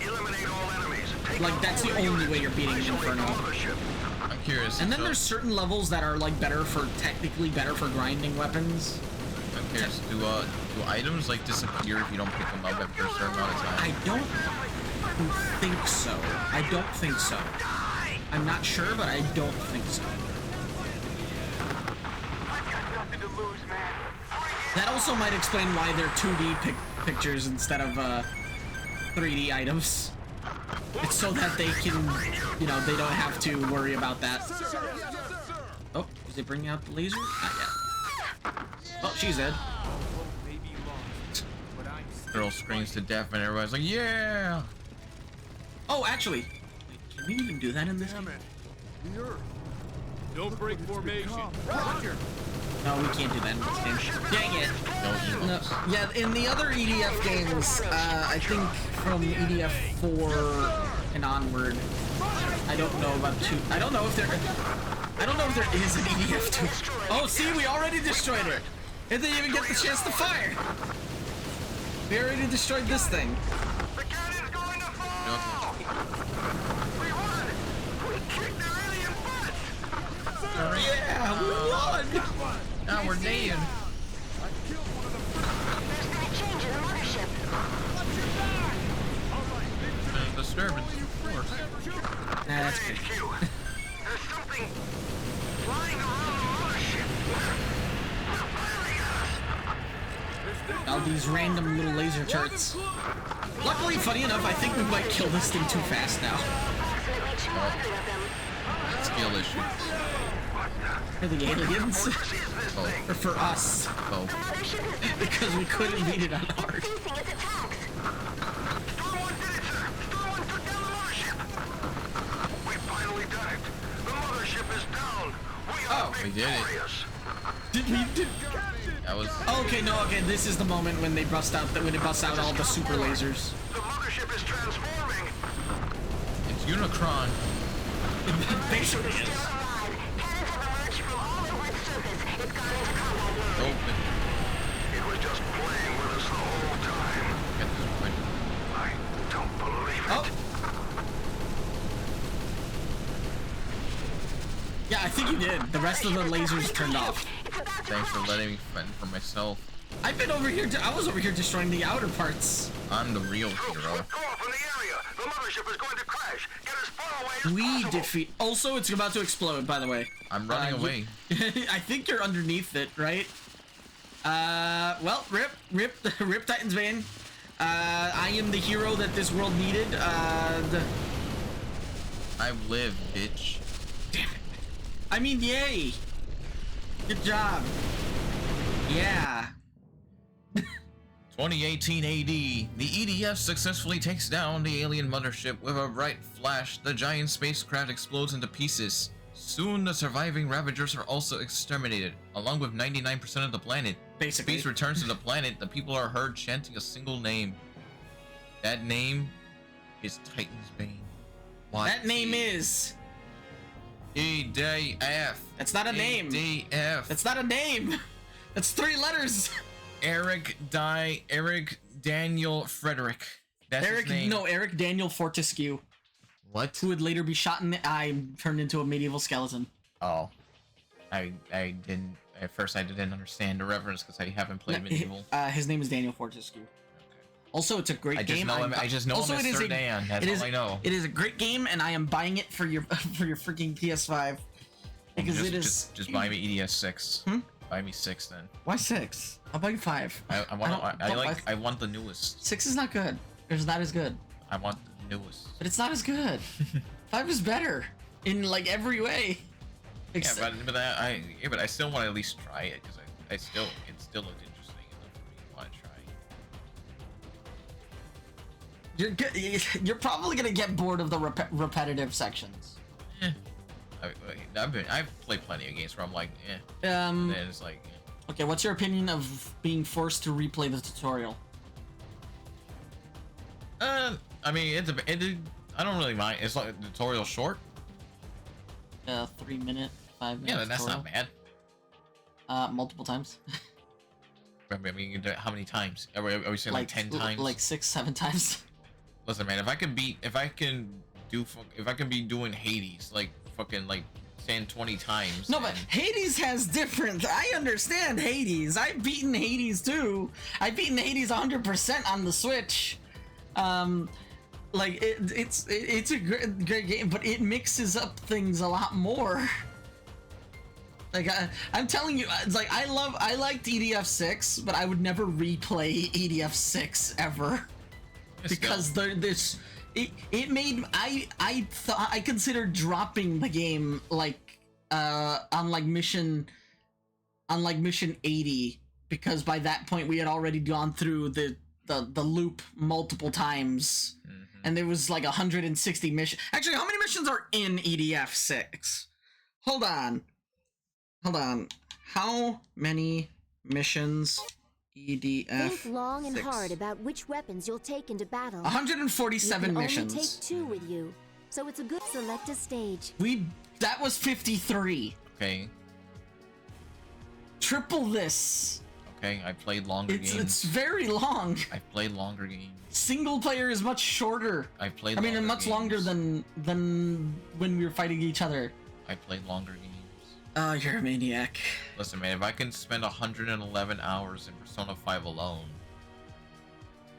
Eliminate all enemies. Like, that's the only way you're beating Inferno. I'm curious. And then there's certain levels that are like technically better for grinding weapons. I'm curious. Do items like disappear if you don't pick them up after a certain amount of time? I don't think so. I'm not sure, but I don't think so. That also might explain why they're 2D pictures instead of 3D items. It's so that they can, you know, they don't have to worry about that. Oh, is it bringing out the laser? Not yet. Oh, she's dead. Girl screams to death and everybody's like, yeah! Oh, actually, wait, can we even do that in this game? Don't break formation. No, we can't do that in this game. Dang it. No, yeah, in the other EDF games, I think from EDF 4 and onward, I don't know about 2. I don't know if there is an EDF 2. Oh, see, we already destroyed it. It didn't even get the chance to fire. We already destroyed this thing. The cannon's going to fall! We won! We kicked their alien butts! Yeah, we won! Now we're dead. There's been a change in the mothership. Disturbance, of course. Nah, that's good. HQ, there's something flying around the mothership. They're firing at us. All these random little laser turrets. Luckily, funny enough, I think we might kill this thing too fast now. Approximately 200 of them. Skill issues. For the aliens? Oh. Or for us? Oh. Because we couldn't beat it on hard. Facing its attacks. Storm 1 did it, sir! Storm 1 took down the mothership! We finally done it! The mothership is down! We are We did it. victorious! That was... Okay, no, okay, this is the moment when they bust out all the super lasers. The mothership is transforming! It's Unicron. Basically is. Still alive. Cannons have emerged from all over its surface. Yeah, I think you did. The rest of the lasers turned off. Thanks for letting me fend for myself. I've been over here. I was over here destroying the outer parts. I'm the real Troops, hero. withdraw from the area. The mothership is going to crash. Get as far away as We possible. defeat. Also, it's about to explode. By the way. I'm running away. I think you're underneath it, right? Well, rip TitansBane. I am the hero that this world needed. I've lived, bitch. Damn it. I mean, yay. Good job. Yeah. 2018 AD, the EDF successfully takes down the alien mothership with a bright flash. The giant spacecraft explodes into pieces. Soon, the surviving Ravagers are also exterminated, along with 99% of the planet. Basically. Peace returns to the planet. The people are heard chanting a single name. That name is TitansBane. That name is. EDF. That's not a name. EDF. That's not a name. That's 3 letters. Eric Daniel Frederick. That's his name. Eric Daniel Fortescue, What? who would later be shot in the eye and turned into a medieval skeleton. Oh. I didn't. At first, I didn't understand the reference because I haven't played medieval. His name is Daniel Fortescue. Also, it's a great I just game. know him. I just know also, him as it is Sir Dan. That's all I know. It is a great game, and I am buying it for your freaking PS5 because it is. Just buy me EDS 6. Buy me 6 then. Why 6? I'll buy you 5. I want the newest. 6 is not good. It's not as good. I want the newest. But it's not as good. 5 is better in like every way. Yeah, but I still want to at least try it because it still looked interesting enough for me to want to try. You're probably gonna get bored of the repetitive sections. I've played plenty of games where I'm like, Um. and it's like, Okay, what's your opinion of being forced to replay the tutorial? I mean, I don't really mind. It's like the tutorial short. 3 minute, 5 minutes. Yeah, that's tutorial. not bad. Multiple times. I mean, you can do it how many times? Are we saying like 10 times? Like 6, 7 times. Listen, man, if I can be doing Hades like fucking like 10, 20 times. No, but Hades has different. I understand Hades. I've beaten Hades too. I've beaten Hades 100% on the Switch. Like it's a great game, but it mixes up things a lot more. Like I'm telling you, it's like I liked EDF 6, but I would never replay EDF 6 ever because it made I thought I considered dropping the game like on mission 80 because by that point we had already gone through the loop multiple times. And there was like 160 missions. Actually, how many missions are in EDF 6? Hold on. How many missions EDF Think long and 6? hard about which weapons you'll take into battle. 147 you can missions. only take 2 with you, so it's a good select a stage. That was 53. Okay. Triple this. Okay, I played longer games. It's very long. I've played longer games. Single player is much shorter. I played. I mean, much longer than when we were fighting each other. I played longer games. Oh, you're a maniac. Listen, man, if I can spend 111 hours in Persona 5 alone,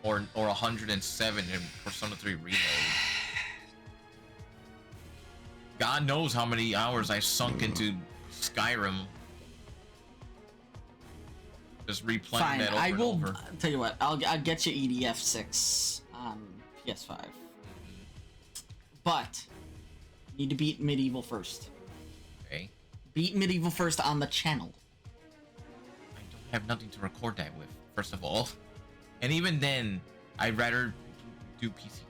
or 107 in Persona 3 Reload, God knows how many hours I sunk into Skyrim. Just replaying Fine, that over I will and over. tell you what. I'll get you EDF 6 on PS5, but you need to beat Medieval first. Okay. Beat Medieval first on the channel. I don't have nothing to record that with, first of all, and even then, I'd rather do PC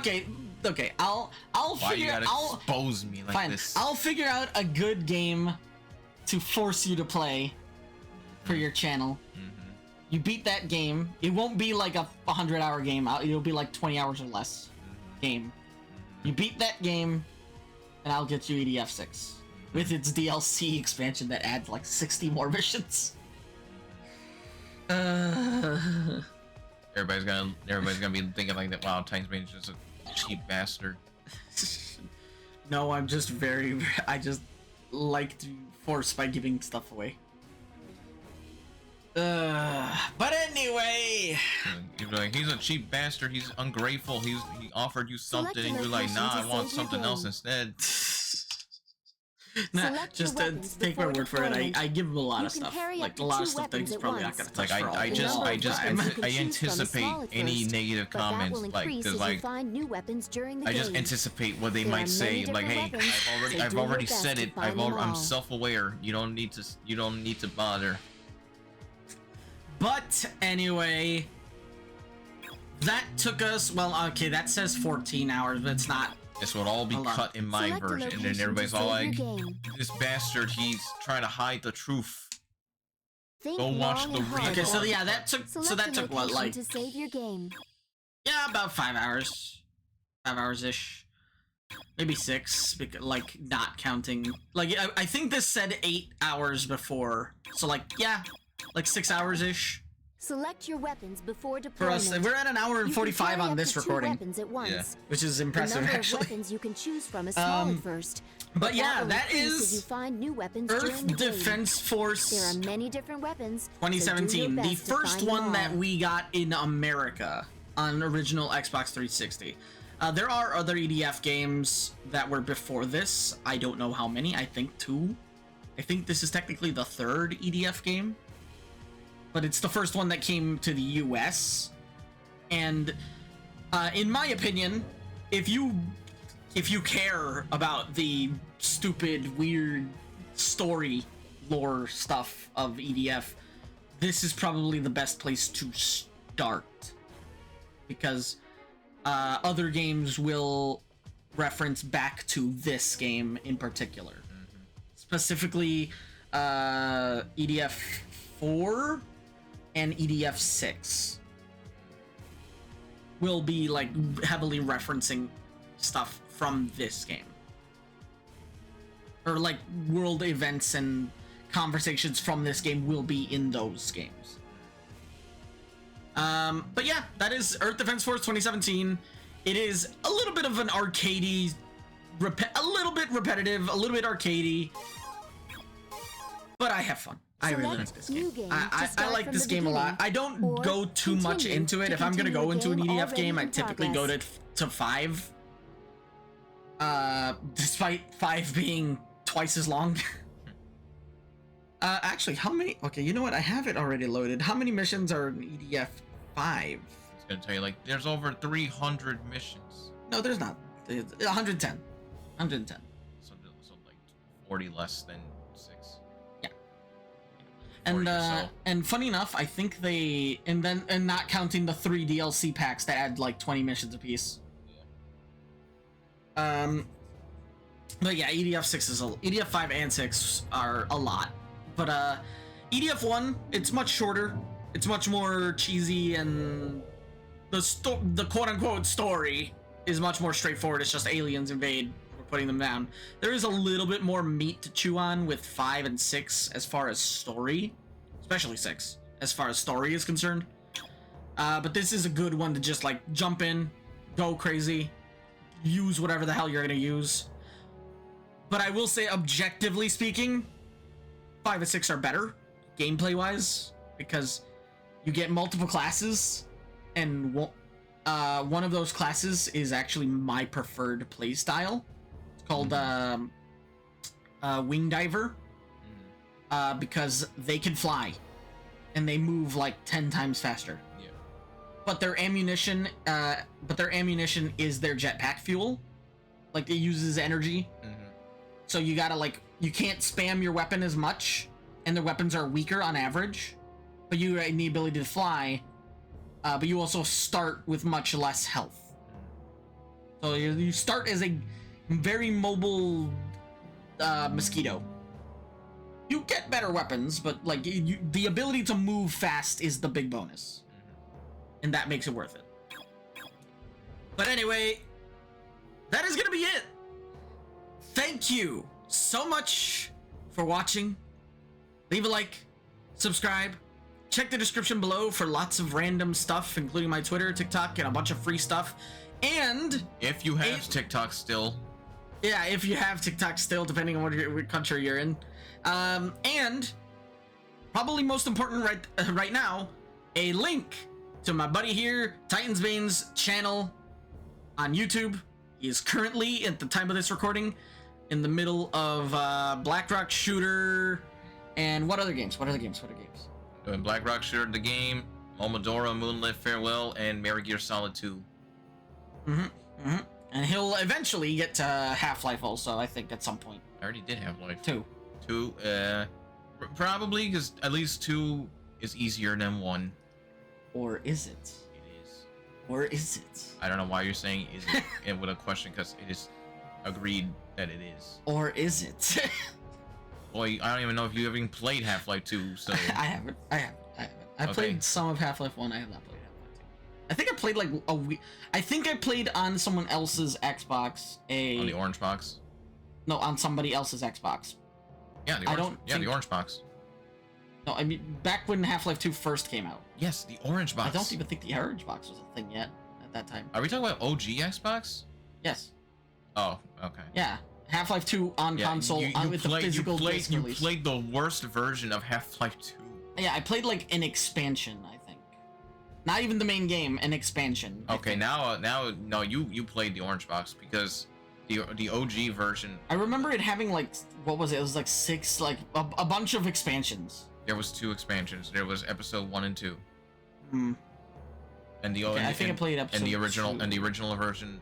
games. Okay. I'll Why figure. you gotta I'll expose me like fine. this? I'll figure out a good game to force you to play for your channel. You beat that game. It won't be like a 100-hour game. It'll be like 20 hours or less game. You beat that game, and I'll get you EDF 6 with its DLC expansion that adds like 60 more missions. Everybody's gonna be thinking like that. Wow, TitansBane is just a cheap bastard. No, I'm just very. I just like to force by giving stuff away. But anyway, You're like, he's a cheap bastard. He's ungrateful. He offered you something, and you're like, nah, I want something else instead. Nah, just take my word for it. I give him a lot of stuff, like a lot of stuff that he's probably not gonna touch. Like I I anticipate any negative comments, like, because like I just anticipate what they might say. Like, hey, I've already said it. I'm self-aware. You don't need to bother. But anyway, that took us, well, okay, that says 14 hours, but it's not. This would all be cut in my version, and then everybody's all like, this bastard, he's trying to hide the truth. Go watch the real. Okay, so yeah, that took what, like, to save your game. Yeah, about 5 hours. 5 hours-ish. Maybe 6, because, like, not counting. Like, I think this said 8 hours before, so like, yeah. Like 6 hours-ish. Select your weapons before deployment. For us, we're at an hour and 45 on this recording, yeah. Which is impressive, the number actually. Of weapons you can choose from is smaller first. But yeah, that is you find new weapons Earth Defense Force. There are many different weapons. 2017, the first one that we got in America on original Xbox 360. There are other EDF games that were before this. I don't know how many. I think 2. I think this is technically the 3rd EDF game. But it's the first one that came to the US, and in my opinion, if you care about the stupid, weird story lore stuff of EDF, this is probably the best place to start, because other games will reference back to this game in particular, specifically EDF 4 and EDF 6 will be like heavily referencing stuff from this game, or like world events and conversations from this game will be in those games. But yeah, that is Earth Defense Force 2017. It is a little bit of an arcadey, a little bit repetitive, a little bit arcadey, but I have fun. I really like this game. I like this game a lot. I don't go too much into it. If I'm gonna go into an EDF game, I typically go to 5. Despite 5 being twice as long. Actually, how many? Okay, you know what? I have it already loaded. How many missions are in EDF 5? It's gonna tell you, like, there's over 300 missions. No, there's not. 110. 110. So like 40 less than 6. And funny enough, I think they and not counting the 3 DLC packs that add like 20 missions apiece. Yeah. But yeah, EDF 6 is EDF 5 and 6 are a lot. But EDF 1, it's much shorter. It's much more cheesy, and the quote unquote story is much more straightforward. It's just aliens invade. Putting them down. There is a little bit more meat to chew on with 5 and 6 as far as story, especially 6 as far as story is concerned. But this is a good one to just like jump in, go crazy, use whatever the hell you're gonna use. But I will say, objectively speaking, 5 and 6 are better gameplay wise, because you get multiple classes, and one of those classes is actually my preferred play style. Called Wing Diver, because they can fly and they move like 10 times faster. Yeah. But their ammunition is their jetpack fuel. Like, it uses energy. So you gotta, like, you can't spam your weapon as much, and their weapons are weaker on average, but you have the ability to fly, but you also start with much less health. So you start as a very mobile mosquito. You get better weapons, but like the ability to move fast is the big bonus, and that makes it worth it. But anyway, that is gonna be it. Thank you so much for watching. Leave a like, subscribe, check the description below for lots of random stuff, including my Twitter, TikTok, and a bunch of free stuff. And if you have TikTok still, Yeah, if you have TikTok still, depending on what country you're in. And probably most important right now, a link to my buddy here, TitansBane's channel on YouTube. He is currently, at the time of this recording, in the middle of Blackrock Shooter and what other games? Doing Blackrock Shooter the game, Momodora, Moonlit Farewell, and Mary Gear Solid 2. And he'll eventually get to Half-Life also, I think, at some point. I already did Half-Life. 2. Probably, because at least 2 is easier than 1. Or is it? It is. Or is it? I don't know why you're saying is it with a question, because it is agreed that it is. Or is it? Boy, I don't even know if you ever even played Half-Life 2, so... I haven't. I played some of Half-Life 1, I have not played Half-Life 2. I think I played like a week. I think I played on someone else's Xbox. On the orange box? No, on somebody else's Xbox. Yeah, the orange box. No, I mean, back when Half-Life 2 first came out. Yes, the orange box. I don't even think the orange box was a thing yet at that time. Are we talking about OG Xbox? Yes. Oh, okay. Yeah. Half-Life 2 on console with the physical disc release. You played the worst version of Half-Life 2. Yeah, I played like an expansion, I think. Not even the main game, an expansion. Okay, now no, you played the orange box because the OG version. I remember it having like, what was it? It was like 6, like a bunch of expansions. There was 2 expansions. There was episode 1 and 2. Hmm. And I think I played episode and the original 2. and the original version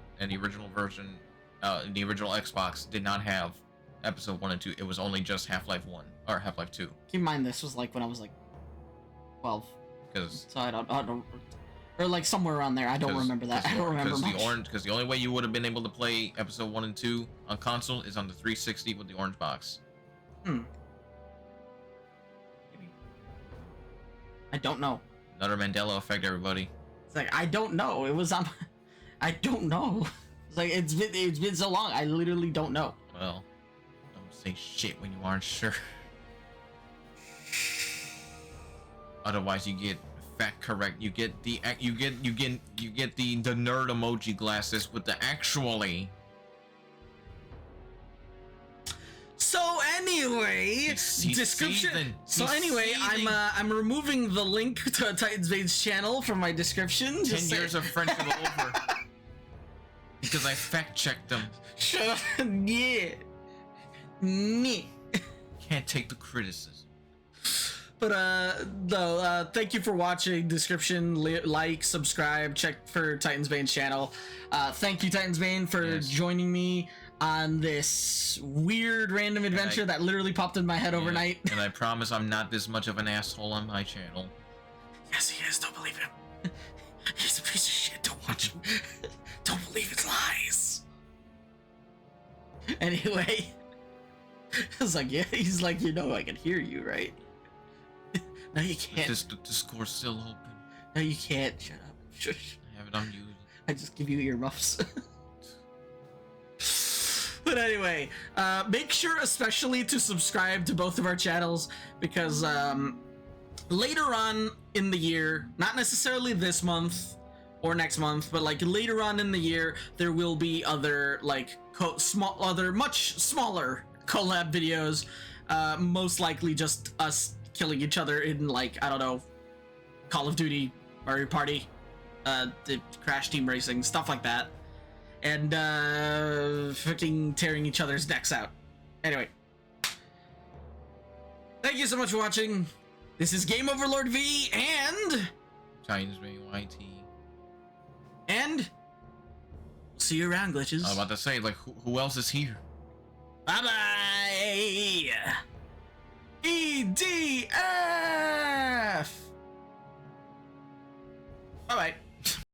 the original Xbox did not have episode 1 and 2. It was only just Half-Life 1 or Half-Life 2. Keep in mind this was like when I was like 12. Because so I don't or like somewhere around there. I don't remember that. I don't remember much. Because the only way you would have been able to play episode 1 and 2 on console is on the 360 with the orange box. Maybe. I don't know. Another Mandela effect, everybody. It's like I don't know. It was on. I don't know. It's like it's been so long. I literally don't know. Well, don't say shit when you aren't sure. Otherwise, you get fact correct. You get the nerd emoji glasses with the actually. So anyway, description. So anyway, I'm removing the link to TitansBane's channel from my description. 10 years of friendship over because I fact checked them. Shut up. Yeah. Me. Can't take the criticism. But no, thank you for watching. Description, like, subscribe, check for TitansBane's channel. Thank you, TitansBane, for joining me on this weird random adventure that literally popped in my head overnight. And I promise I'm not this much of an asshole on my channel. Yes, he is. Don't believe him. He's a piece of shit. Don't watch him. Don't believe his lies. Anyway, I was like, yeah. He's like, you know, I can hear you, right? No, you can't. The score's still open. No, you can't. Shut up. Shush. I have it on mute. I just give you earmuffs. But anyway, make sure especially to subscribe to both of our channels because later on in the year, not necessarily this month or next month, but like later on in the year, there will be other like much smaller collab videos. Most likely just us killing each other in like, I don't know, Call of Duty, Mario Party, the Crash Team Racing, stuff like that. And freaking tearing each other's necks out. Anyway. Thank you so much for watching. This is Game Overlord V and TitansBaneYT. And see you around, glitches. I was about to say, like, who else is here? Bye bye. EDM.